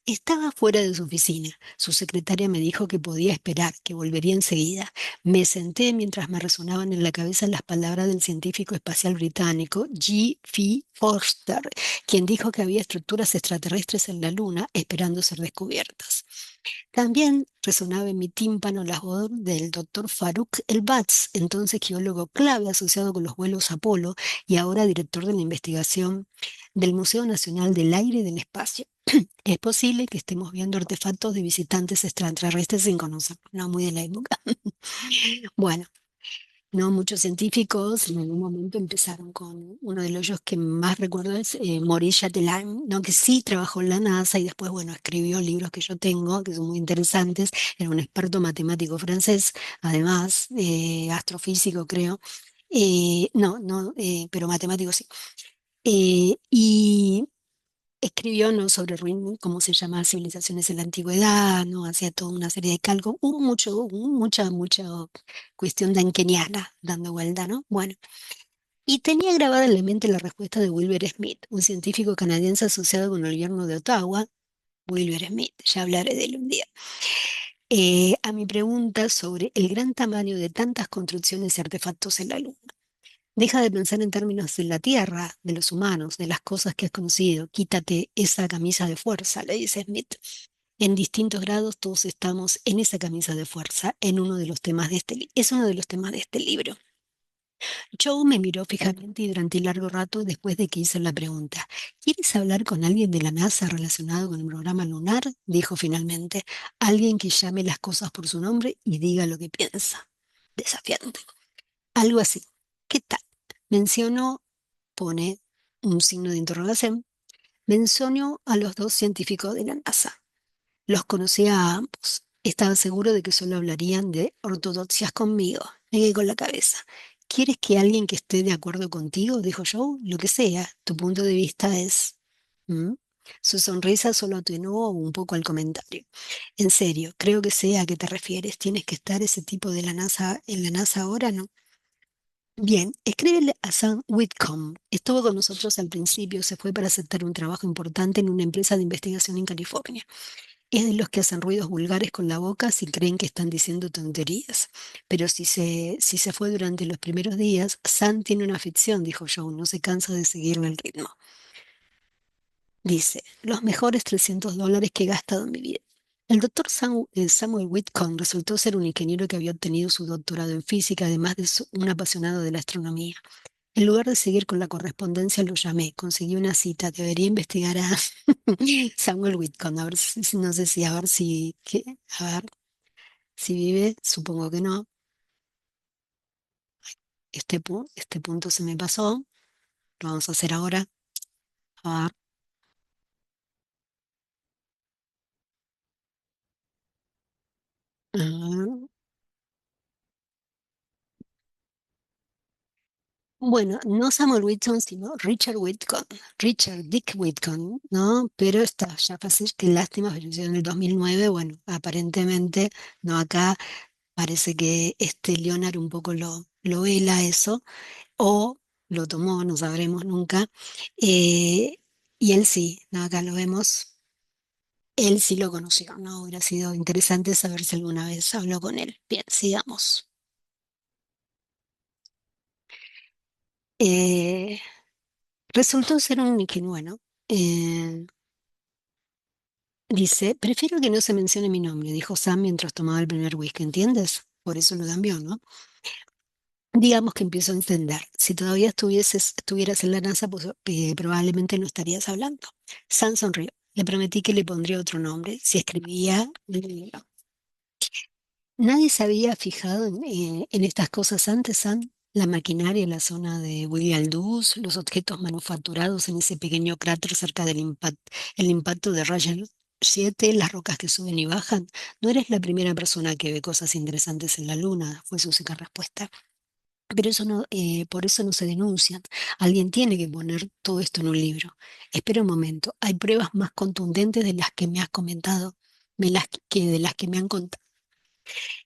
[SPEAKER 1] Estaba fuera de su oficina. Su secretaria me dijo que podía esperar, que volvería enseguida. Me senté mientras me resonaban en la cabeza las palabras del científico espacial británico G. F. Forster, quien dijo que había estructuras extraterrestres en la Luna esperando ser descubiertas. También resonaba en mi tímpano la voz del doctor Farouk El-Batz, entonces geólogo clave asociado con los vuelos Apolo y ahora director de la investigación del Museo Nacional del Aire y del Espacio. Es posible que estemos viendo artefactos de visitantes extraterrestres sin conocer, no muy de la época. Bueno, no, muchos científicos en algún momento empezaron con uno de los que más recuerdo es Maurice Chatelain, ¿no? Que sí trabajó en la NASA y después, bueno, escribió libros que yo tengo, que son muy interesantes. Era un experto matemático francés, además, astrofísico creo. No, no, pero matemático sí. Y escribió, ¿no? Sobre cómo se llama civilizaciones en la antigüedad, ¿no? Hacía toda una serie de cálculos. Hubo mucha cuestión dankeniana dando vuelta, ¿no? Bueno, y tenía grabada en la mente la respuesta de Wilbur Smith, un científico canadiense asociado con el gobierno de Ottawa. Wilbur Smith, ya hablaré de él un día. A mi pregunta sobre el gran tamaño de tantas construcciones y artefactos en la Luna. Deja de pensar en términos de la Tierra, de los humanos, de las cosas que has conocido. Quítate esa camisa de fuerza, le dice Smith. En distintos grados todos estamos en esa camisa de fuerza, en uno de los temas de es uno de los temas de este libro. Joe me miró fijamente y durante largo rato después de que hice la pregunta. ¿Quieres hablar con alguien de la NASA relacionado con el programa lunar? Dijo finalmente. Alguien que llame las cosas por su nombre y diga lo que piensa. Desafiante. Algo así. ¿Qué tal? Mencionó, pone un signo de interrogación, mencionó a los dos científicos de la NASA. Los conocía a ambos. Estaba seguro de que solo hablarían de ortodoxias conmigo. Negué con la cabeza. ¿Quieres que alguien que esté de acuerdo contigo? Dijo Joe. Lo que sea. Tu punto de vista es... ¿Mm? Su sonrisa solo atenuó un poco al comentario. En serio, creo que sé a qué te refieres. ¿Tienes que estar ese tipo de la NASA en la NASA ahora? ¿No? Bien, escríbele a Sam Whitcomb. Estuvo con nosotros al principio, se fue para aceptar un trabajo importante en una empresa de investigación en California. Es de los que hacen ruidos vulgares con la boca si creen que están diciendo tonterías. Pero si se fue durante los primeros días, Sam tiene una afición, dijo Joe, no se cansa de seguirle el ritmo. Dice, los mejores $300 que he gastado en mi vida. El doctor Samuel Whitcomb resultó ser un ingeniero que había obtenido su doctorado en física, además de un apasionado de la astronomía. En lugar de seguir con la correspondencia, lo llamé, conseguí una cita. Debería investigar a Samuel Whitcomb, a ver no sé si, a ver si, a ver si vive, supongo que no. Este punto se me pasó, lo vamos a hacer ahora. A ver, Ah, bueno, no Samuel Whitson, sino Richard Whitcomb, Richard Dick Whitcomb, ¿no? Pero está, ya pasé, qué lástima, falleció en el 2009. Bueno, aparentemente, no acá, parece que este Leonard un poco lo vela eso, o lo tomó, no sabremos nunca. Eh, y él sí, ¿no? Acá lo vemos, él sí lo conoció, ¿no? Hubiera sido interesante saber si alguna vez habló con él. Bien, sigamos. Eh, Resultó ser un ingenuo. Eh, Dice, prefiero que no se mencione mi nombre, dijo Sam mientras tomaba el primer whisky, ¿entiendes? Por eso lo cambió, ¿no? Digamos que empiezo a entender. Si todavía estuvieras en la NASA, pues probablemente no estarías hablando. Sam sonrió. Le prometí que le pondría otro nombre si escribía el libro. Nadie se había fijado en estas cosas antes, Sam. La maquinaria en la zona de William Aldous, los objetos manufacturados en ese pequeño cráter cerca del el impacto de Ryan 7, las rocas que suben y bajan. No eres la primera persona que ve cosas interesantes en la Luna, fue su seca respuesta. Pero eso no, por eso no se denuncian. Alguien tiene que poner todo esto en un libro. Espera un momento, hay pruebas más contundentes de las que me has comentado, que de las que me han contado.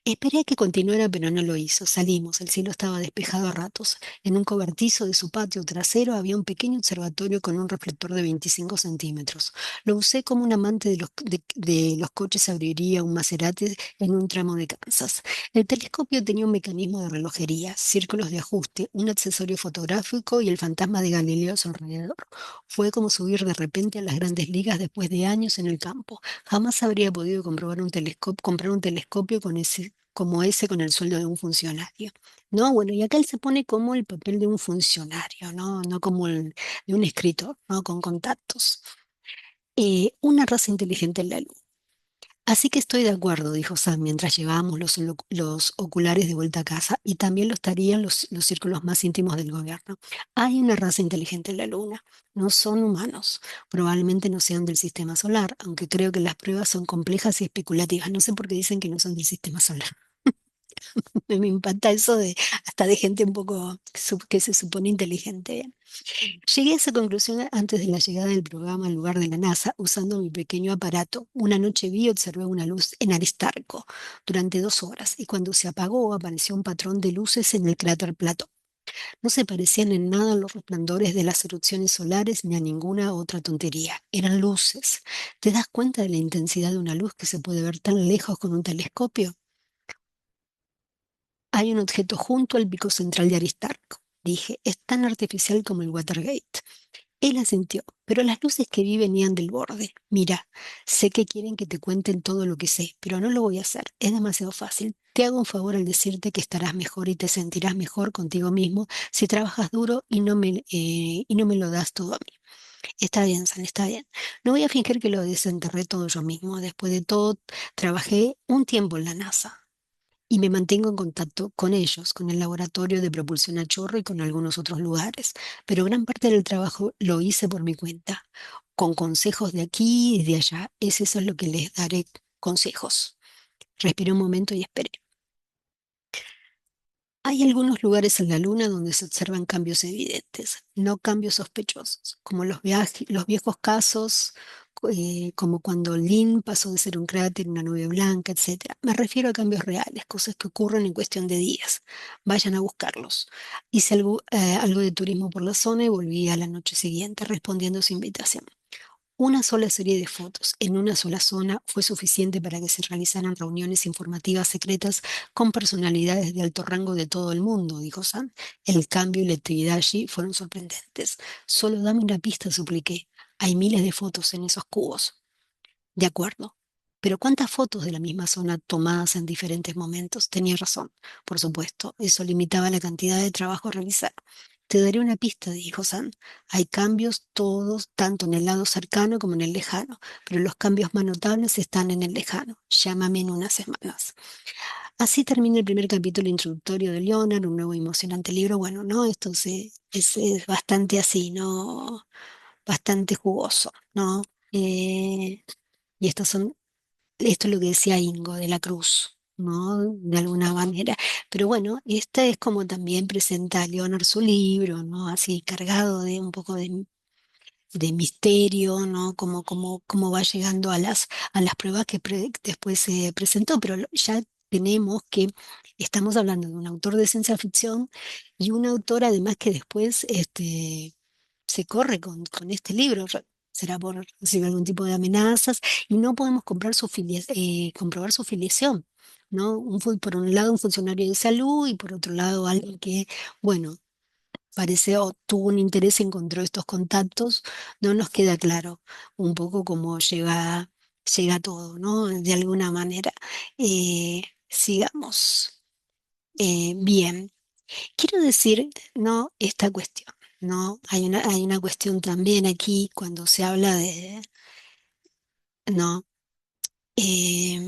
[SPEAKER 1] Esperé a que continuara, pero no lo hizo. Salimos, el cielo estaba despejado a ratos. En un cobertizo de su patio trasero había un pequeño observatorio con un reflector de 25 centímetros. Lo usé como un amante de los coches abriría un Maserati en un tramo de Kansas. El telescopio tenía un mecanismo de relojería, círculos de ajuste, un accesorio fotográfico y el fantasma de Galileo a su alrededor. Fue como subir de repente a las grandes ligas después de años en el campo. Jamás habría podido comprar un telescopio como ese con el sueldo de un funcionario. No, bueno, y acá él se pone como el papel de un funcionario, ¿no? No como el de un escritor, ¿no? Con contactos. Una raza inteligente en la luz. Así que estoy de acuerdo, dijo Sam mientras llevábamos los oculares de vuelta a casa, y también lo estarían los círculos más íntimos del gobierno. Hay una raza inteligente en la Luna. No son humanos. Probablemente no sean del sistema solar, aunque creo que las pruebas son complejas y especulativas. No sé por qué dicen que no son del sistema solar. Me impacta eso de hasta de gente un poco que se supone inteligente. Llegué a esa conclusión antes de la llegada del programa al lugar de la NASA usando mi pequeño aparato. Una noche vi y observé una luz en Aristarco durante 2 horas y cuando se apagó apareció un patrón de luces en el cráter Platón. No se parecían en nada a los resplandores de las erupciones solares ni a ninguna otra tontería. Eran luces. ¿Te das cuenta de la intensidad de una luz que se puede ver tan lejos con un telescopio? Hay un objeto junto al pico central de Aristarco. Dije, es tan artificial como el Watergate. Él asintió, pero las luces que vi venían del borde. Mira, sé que quieren que te cuenten todo lo que sé, pero no lo voy a hacer. Es demasiado fácil. Te hago un favor al decirte que estarás mejor y te sentirás mejor contigo mismo si trabajas duro y no me lo das todo a mí. Está bien, San, está bien. No voy a fingir que lo desenterré todo yo mismo. Después de todo, trabajé un tiempo en la NASA y me mantengo en contacto con ellos, con el laboratorio de propulsión a chorro y con algunos otros lugares, pero gran parte del trabajo lo hice por mi cuenta, con consejos de aquí y de allá. Eso es lo que les daré consejos. Respiré un momento y esperé. Hay algunos lugares en la Luna donde se observan cambios evidentes, no cambios sospechosos, como los viejos casos, como cuando Lynn pasó de ser un cráter a una nube blanca, etcétera. Me refiero a cambios reales, cosas que ocurren en cuestión de días. Vayan a buscarlos. Hice algo de turismo por la zona y volví a la noche siguiente respondiendo a su invitación. Una sola serie de fotos en una sola zona fue suficiente para que se realizaran reuniones informativas secretas con personalidades de alto rango de todo el mundo, dijo Sam. El cambio y la actividad allí fueron sorprendentes. Solo dame una pista, supliqué. Hay miles de fotos en esos cubos. De acuerdo. Pero ¿cuántas fotos de la misma zona tomadas en diferentes momentos? Tenía razón, por supuesto. Eso limitaba la cantidad de trabajo a realizar. Te daré una pista, dijo Sam. Hay cambios todos, tanto en el lado cercano como en el lejano, pero los cambios más notables están en el lejano. Llámame en unas semanas. Así termina el primer capítulo introductorio de Leonard, un nuevo y emocionante libro. Bueno, no, es bastante así, ¿no? Bastante jugoso, ¿no? Y esto es lo que decía Ingo de la Cruz. ¿no? De alguna manera. Pero bueno, esta es como también presenta Leonard su libro, ¿no? Así cargado de un poco de misterio, ¿no? Cómo va llegando a las pruebas que después se presentó, pero ya tenemos que estamos hablando de un autor de ciencia ficción y un autor además que después se corre con este libro. Será por recibir algún tipo de amenazas y no podemos comprobar su filiación, ¿no? Por un lado un funcionario de salud y por otro lado alguien que, bueno, parece o tuvo un interés, encontró estos contactos, no nos queda claro un poco cómo llega todo, ¿no? De alguna manera. Sigamos. Bien, quiero decir, ¿no? Esta cuestión, ¿no? Hay una cuestión también aquí cuando se habla de, ¿no? Eh,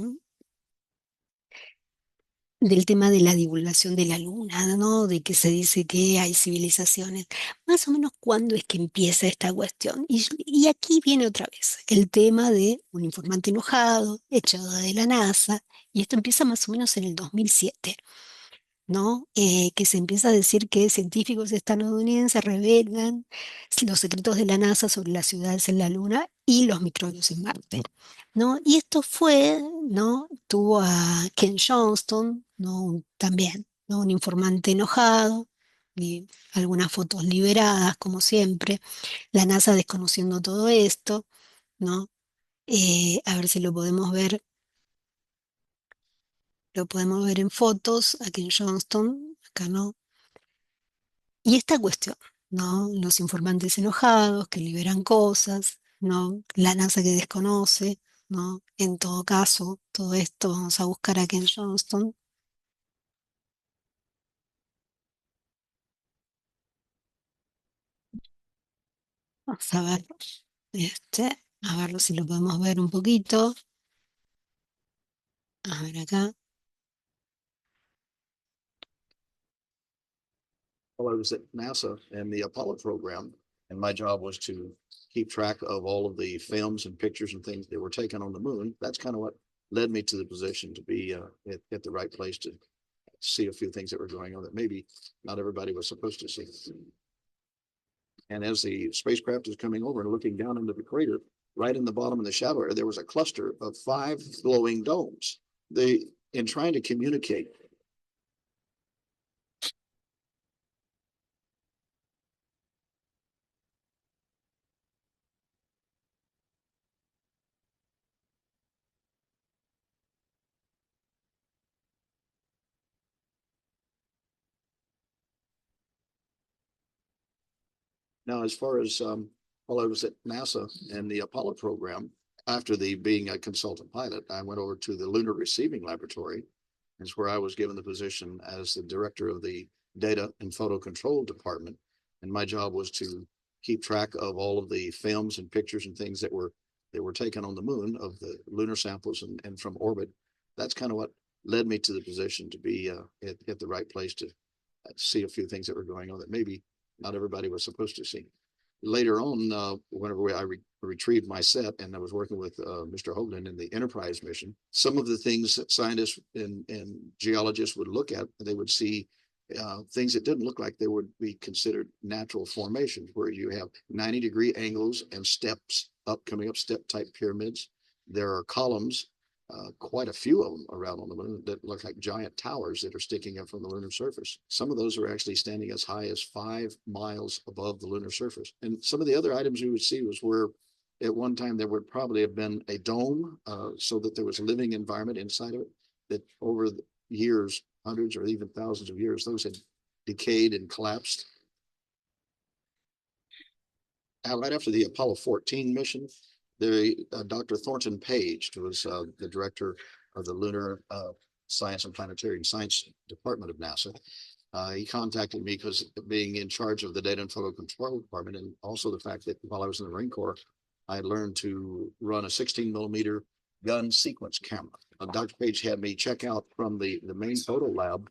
[SPEAKER 1] del tema de la divulgación de la luna, ¿no? De que se dice que hay civilizaciones. Más o menos cuándo es que empieza esta cuestión. Y aquí viene otra vez el tema de un informante enojado, echado de la NASA, y esto empieza más o menos en el 2007. ¿No? Que se empieza a decir que científicos estadounidenses revelan los secretos de la NASA sobre las ciudades en la Luna y los microbios en Marte, ¿no? Y esto fue, ¿no? Tuvo a Ken Johnston, ¿no? También, ¿no? Un informante enojado, y algunas fotos liberadas, como siempre, la NASA desconociendo todo esto, ¿no? A ver si lo podemos ver en fotos, a Ken Johnston, acá no. Y esta cuestión, ¿no? Los informantes enojados que liberan cosas, ¿no? La NASA que desconoce, ¿no? En todo caso, todo esto vamos a buscar a Ken Johnston. Vamos a ver, a verlo si lo podemos ver un poquito. A ver acá.
[SPEAKER 4] Well, I was at NASA and the Apollo program, and my job was to keep track of all of the films and pictures and things that were taken on the moon. That's kind of what led me to the position to be at the right place to see a few things that were going on that maybe not everybody was supposed to see. And as the spacecraft is coming over and looking down into the crater, right in the bottom of the shadow area, there was a cluster of 5 glowing domes. In trying to communicate. Now, as far as while I was at NASA and the Apollo program, after the being a consultant pilot, I went over to the Lunar Receiving Laboratory. Is where I was given the position as the director of the data and photo control department. And my job was to keep track of all of the films and pictures and things that were taken on the moon of the lunar samples and from orbit. That's kind of what led me to the position to be at the right place to see a few things that were going on that maybe not everybody was supposed to see. Later on, whenever I retrieved my set and I was working with Mr. Hoagland in the Enterprise mission, some of the things that scientists and geologists would look at, they would see things that didn't look like they would be considered natural formations, where you have 90-degree angles and steps coming up step type pyramids. There are columns, quite a few of them around on the moon that look like giant towers that are sticking up from the lunar surface. Some of those are actually standing as high as 5 miles above the lunar surface. And some of the other items you would see was where at one time there would probably have been a dome so that there was a living environment inside of it, that over the years, hundreds or even thousands of years, those had decayed and collapsed. Right after the Apollo 14 mission, Dr. Thornton Page, who was the director of the Lunar Science and Planetary Science Department of NASA, he contacted me because being in charge of the data and photo control department, and also the fact that while I was in the Marine Corps, I learned to run a 16 millimeter gun sequence camera. Dr. Page had me check out from the main photo lab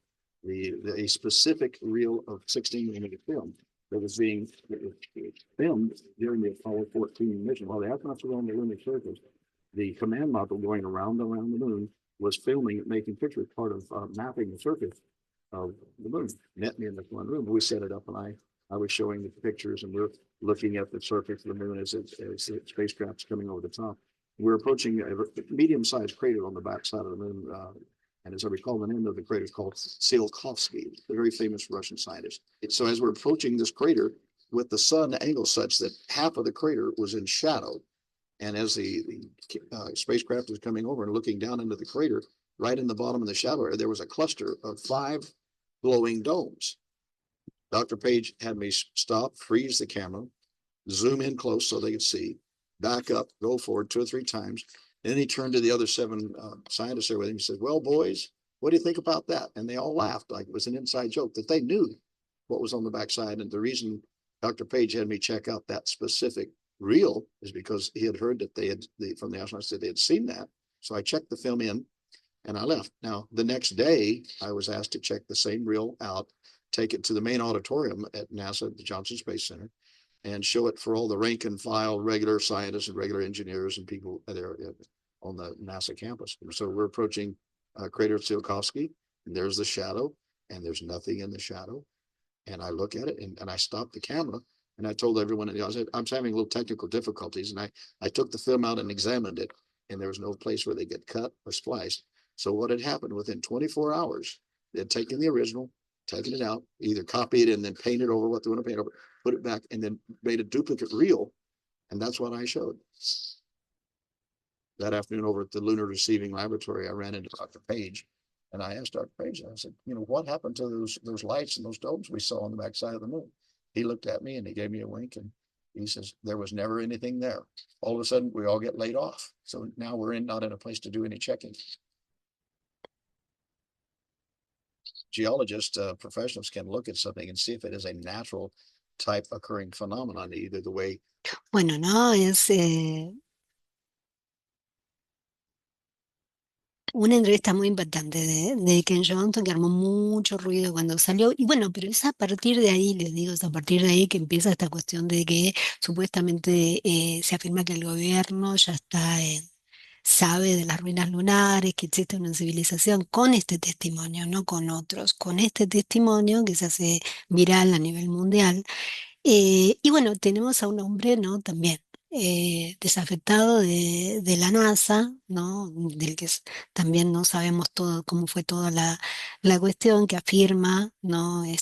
[SPEAKER 4] a specific reel of 16 millimeter film that was being filmed during the Apollo 14 mission. While the astronauts were on the lunar surface, the command module going around the moon was filming, making pictures, part of mapping the surface of the moon. Met me in this one room. We set it up, and I was showing the pictures, and we're looking at the surface of the moon as the spacecraft's coming over the top. We're approaching a medium-sized crater on the backside of the moon. And as I recall, the name of the crater is called Tsiolkovsky, the very famous Russian scientist. So as we're approaching this crater, with the sun angle such that half of the crater was in shadow, and as the spacecraft was coming over and looking down into the crater, right in the bottom of the shadow area, there was a cluster of 5 glowing domes. Dr. Page had me stop, freeze the camera, zoom in close so they could see, back up, go forward 2 or 3 times. Then he turned to the other 7 scientists there with him. He said, "Well, boys, what do you think about that?" And they all laughed like it was an inside joke, that they knew what was on the backside. And the reason Dr. Page had me check out that specific reel is because he had heard that from the astronauts that they had seen that. So I checked the film in and I left. Now, the next day, I was asked to check the same reel out, take it to the main auditorium at NASA, the Johnson Space Center, and show it for all the rank and file regular scientists and regular engineers and people there on the NASA campus. So we're approaching crater of Tsiolkovsky, and there's the shadow, and there's nothing in the shadow. And I look at it, and I stopped the camera, and I told everyone in the audience, I'm having a little technical difficulties, and I took the film out and examined it, and there was no place where they get cut or spliced. So what had happened within 24 hours, they had taken the original, taken it out, either copied it and then painted over what they want to paint over, put it back, and then made a duplicate reel. And that's what I showed. That afternoon over at the Lunar Receiving Laboratory, I ran into Dr. Page, and I asked Dr. Page, I said, what happened to those lights and those domes we saw on the backside of the moon? He looked at me and he gave me a wink, and he says, there was never anything there. All of a sudden, we all get laid off. So now we're not in a place to do any checking. Geologists, professionals can look at something and see if it is a natural type occurring phenomenon, either the way.
[SPEAKER 1] Bueno, no, es una entrevista muy impactante de Ken Johnston que armó mucho ruido cuando salió. Y bueno, pero es a partir de ahí, les digo, es a partir de ahí que empieza esta cuestión de que supuestamente se afirma que el gobierno ya está sabe de las ruinas lunares, que existe una civilización con este testimonio, no con otros, con este testimonio que se hace viral a nivel mundial. Y bueno, tenemos a un hombre, ¿no? También desafectado de la NASA, ¿no? Del que también no sabemos todo, cómo fue toda la cuestión, que afirma, ¿no? Y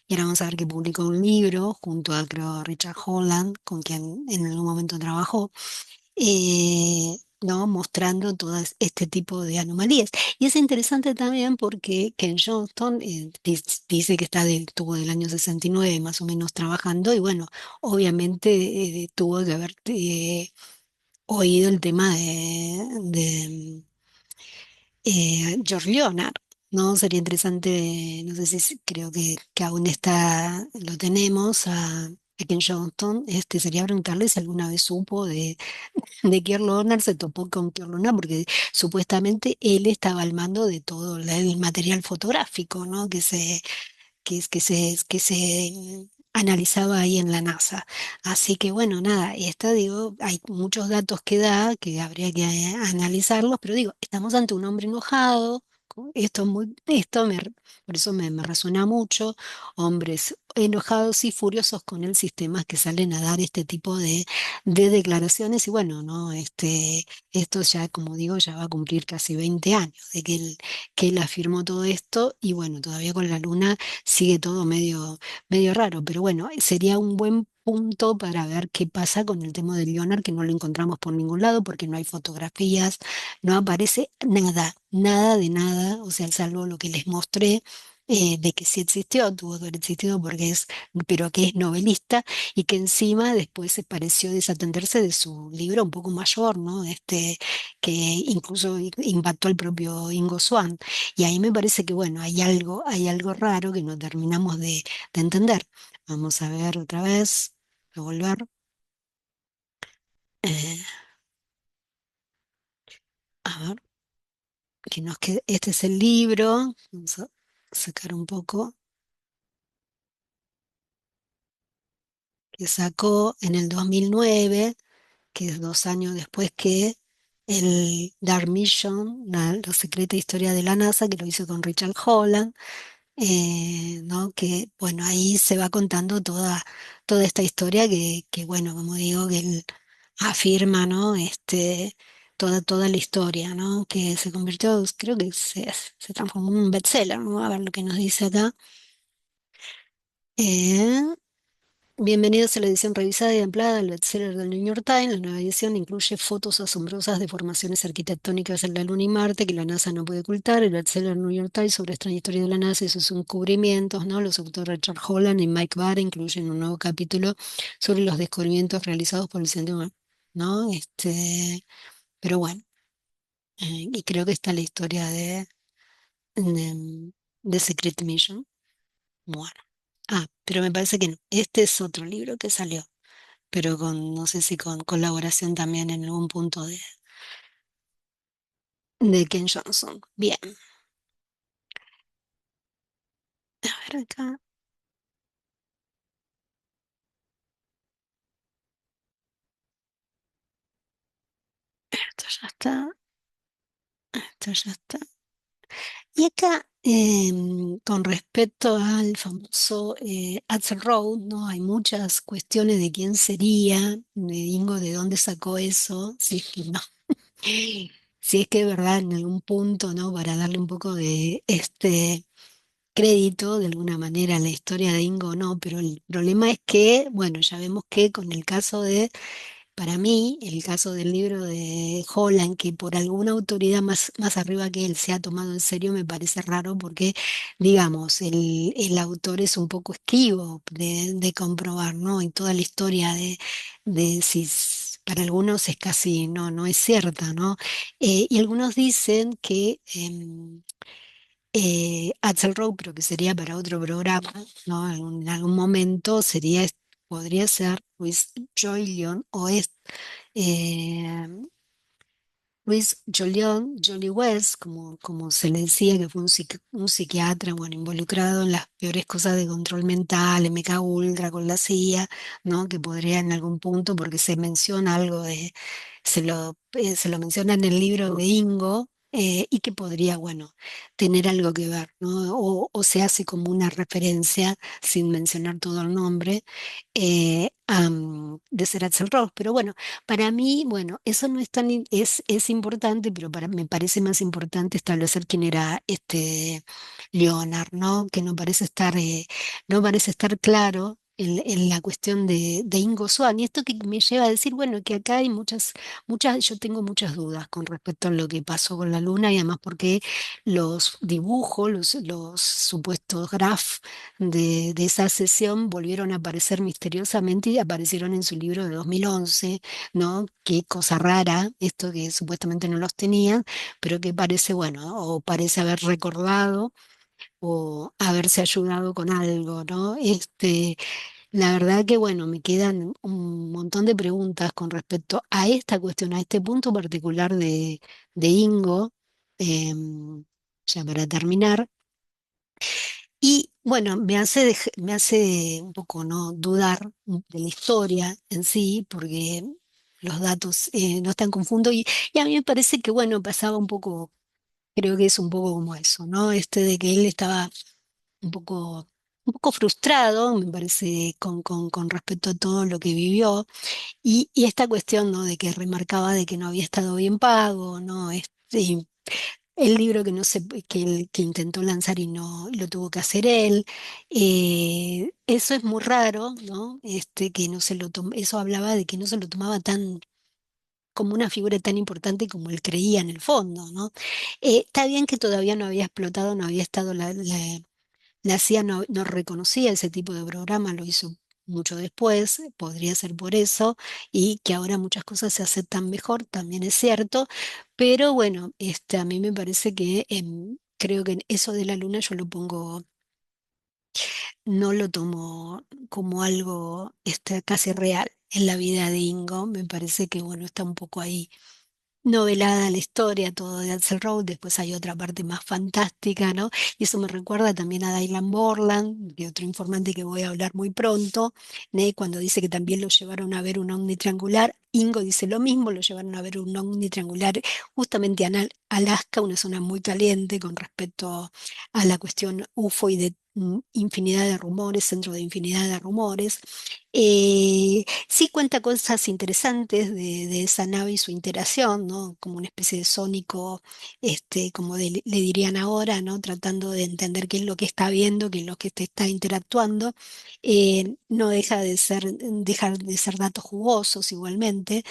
[SPEAKER 1] ahora vamos a ver que publicó un libro junto a, creo, Richard Holland, con quien en algún momento trabajó, ¿no? Mostrando todo este tipo de anomalías. Y es interesante también porque Ken Johnston dice que estuvo del año 69 más o menos trabajando, y bueno, obviamente tuvo que haber oído el tema de George Leonard. ¿No? Sería interesante, no sé si creo que aún está, lo tenemos a Ken Johnston, sería preguntarle si alguna vez supo de Keir Loner, se topó con Keir Loner, porque supuestamente él estaba al mando de todo el material fotográfico, ¿no? Que se analizaba ahí en la NASA. Así que bueno, nada, digo, hay muchos datos que da, que habría que analizarlos, pero digo, estamos ante un hombre enojado. Esto, por eso me resuena mucho, hombres enojados y furiosos con el sistema que salen a dar este tipo de declaraciones. Y bueno, ¿no? Esto ya, como digo, ya va a cumplir casi 20 años de que él afirmó todo esto, y bueno, todavía con la luna sigue todo medio raro, pero bueno, sería un buen punto para ver qué pasa con el tema de Leonard, que no lo encontramos por ningún lado porque no hay fotografías, no aparece nada, nada de nada, o sea, salvo lo que les mostré. De que sí existió, tuvo que haber existido porque pero que es novelista, y que encima después se pareció desatenderse de su libro un poco mayor, ¿no? Que incluso impactó al propio Ingo Swann. Y ahí me parece que, bueno, hay algo raro que no terminamos de entender. Vamos a ver otra vez, a volver. Eh, a ver, este es el libro. Vamos a sacar un poco. Que sacó en el 2009, que es 2 años después que el Dark Mission, la secreta historia de la NASA, que lo hizo con Richard Holland, ¿no? Que bueno, ahí se va contando toda esta historia que bueno, como digo, que él afirma, ¿no? Toda la historia, ¿no? Que se convirtió, creo que se transformó en un bestseller, ¿no? A ver lo que nos dice acá. Eh, Bienvenidos a la edición revisada y ampliada del bestseller del New York Times. La nueva edición incluye fotos asombrosas de formaciones arquitectónicas en la Luna y Marte que la NASA no puede ocultar. El bestseller del New York Times sobre extraña historia de la NASA y sus encubrimientos, ¿no? Los autores Richard Holland y Mike Barr incluyen un nuevo capítulo sobre los descubrimientos realizados por el científico, ¿no? Pero bueno, y creo que está la historia de, de Secret Mission. Bueno. Ah, pero me parece que no. Este es otro libro que salió, pero no sé si con colaboración también en algún punto de Ken Johnson. Bien, a ver acá, esto ya está, esto ya está. Y acá, con respecto al famoso Axl Rose, ¿no? Hay muchas cuestiones de quién sería, de Dingo, de dónde sacó eso, si es que no. Si es que es verdad en algún punto, ¿no? Para darle un poco de crédito de alguna manera a la historia de Ingo, no, pero el problema es que, bueno, ya vemos que con el caso para mí, el caso del libro de Holland, que por alguna autoridad más arriba que él se ha tomado en serio, me parece raro porque, digamos, el autor es un poco esquivo de comprobar, ¿no? Y toda la historia de si para algunos es casi, no es cierta, ¿no? Y algunos dicen que Axl Rose, pero que sería para otro programa, ¿no? En algún momento podría ser Luis Joy o eh, Luis Jolion, Jolly West, como se le decía, que fue un psiquiatra, bueno, involucrado en las peores cosas de control mental, MK Ultra con la CIA, ¿no? Que podría en algún punto, porque se menciona algo se lo menciona en el libro de Ingo, y que podría, bueno, tener algo que ver, ¿no? O se hace como una referencia, sin mencionar todo el nombre, de ser Axl Rose. Pero bueno, para mí, bueno, eso no es es importante, pero me parece más importante establecer quién era Leonard, ¿no? Que no parece estar claro en la cuestión de Ingo Swann. Y esto que me lleva a decir, bueno, que acá hay yo tengo muchas dudas con respecto a lo que pasó con la Luna y además porque los dibujos, los supuestos graf de esa sesión volvieron a aparecer misteriosamente y aparecieron en su libro de 2011, ¿no? Qué cosa rara, esto que supuestamente no los tenían, pero que parece, bueno, o parece haber recordado o haberse ayudado con algo, ¿no? La verdad que, bueno, me quedan un montón de preguntas con respecto a esta cuestión, a este punto particular de Ingo, ya para terminar. Y bueno, me hace un poco no dudar de la historia en sí, porque los datos no están confundidos. Y a mí me parece que, bueno, pasaba un poco, creo que es un poco como eso, ¿no? De que él estaba un un poco frustrado, me parece, con respecto a todo lo que vivió. Y esta cuestión, ¿no? De que remarcaba de que no había estado bien pago, ¿no? El libro que no sé, que intentó lanzar y no lo tuvo que hacer él. Eso es muy raro, ¿no? Que no se eso hablaba de que no se lo tomaba tan como una figura tan importante como él creía en el fondo, ¿no? Está bien que todavía no había explotado, no había estado la CIA no reconocía ese tipo de programa, lo hizo mucho después, podría ser por eso, y que ahora muchas cosas se aceptan mejor, también es cierto, pero bueno, a mí me parece que creo que eso de la luna yo no lo tomo como algo casi real en la vida de Ingo, me parece que bueno, está un poco ahí novelada la historia, todo de Axl Rose, después hay otra parte más fantástica, ¿no? Y eso me recuerda también a Dylan Borland, de otro informante que voy a hablar muy pronto, ¿no? Cuando dice que también lo llevaron a ver un ovni triangular. Ingo dice lo mismo, lo llevaron a ver un ovni triangular justamente en Alaska, una zona muy caliente con respecto a la cuestión UFO y de infinidad de rumores, centro de infinidad de rumores. Sí cuenta cosas interesantes de esa nave y su interacción, ¿no? Como una especie de sónico, como le dirían ahora, ¿no? Tratando de entender qué es lo que está viendo, qué es lo que te está interactuando. No dejar de ser datos jugosos igualmente.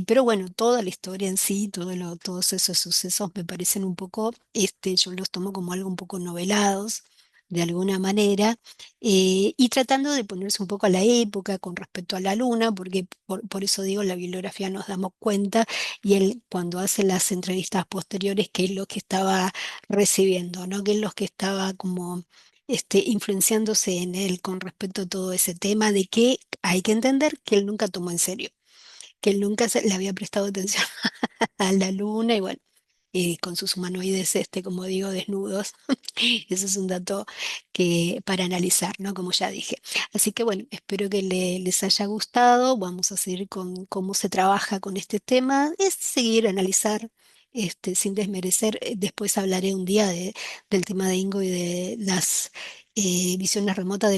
[SPEAKER 1] Pero bueno, toda la historia en sí, todos esos sucesos me parecen un poco, yo los tomo como algo un poco novelados, de alguna manera, y tratando de ponerse un poco a la época con respecto a la luna, porque por eso digo, en la bibliografía nos damos cuenta, y él cuando hace las entrevistas posteriores, qué es lo que estaba recibiendo, ¿no? Qué es lo que estaba como influenciándose en él con respecto a todo ese tema, de que hay que entender que él nunca tomó en serio, que él nunca le había prestado atención a la luna, y bueno, con sus humanoides, como digo, desnudos. Ese es un dato que para analizar, ¿no? Como ya dije. Así que bueno, espero que les haya gustado. Vamos a seguir con cómo se trabaja con este tema. Es seguir, analizar, sin desmerecer. Después hablaré un día del tema de Ingo y de las visiones remotas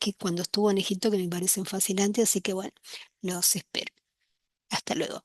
[SPEAKER 1] que cuando estuvo en Egipto, que me parecen fascinantes. Así que bueno, los espero. Hasta luego.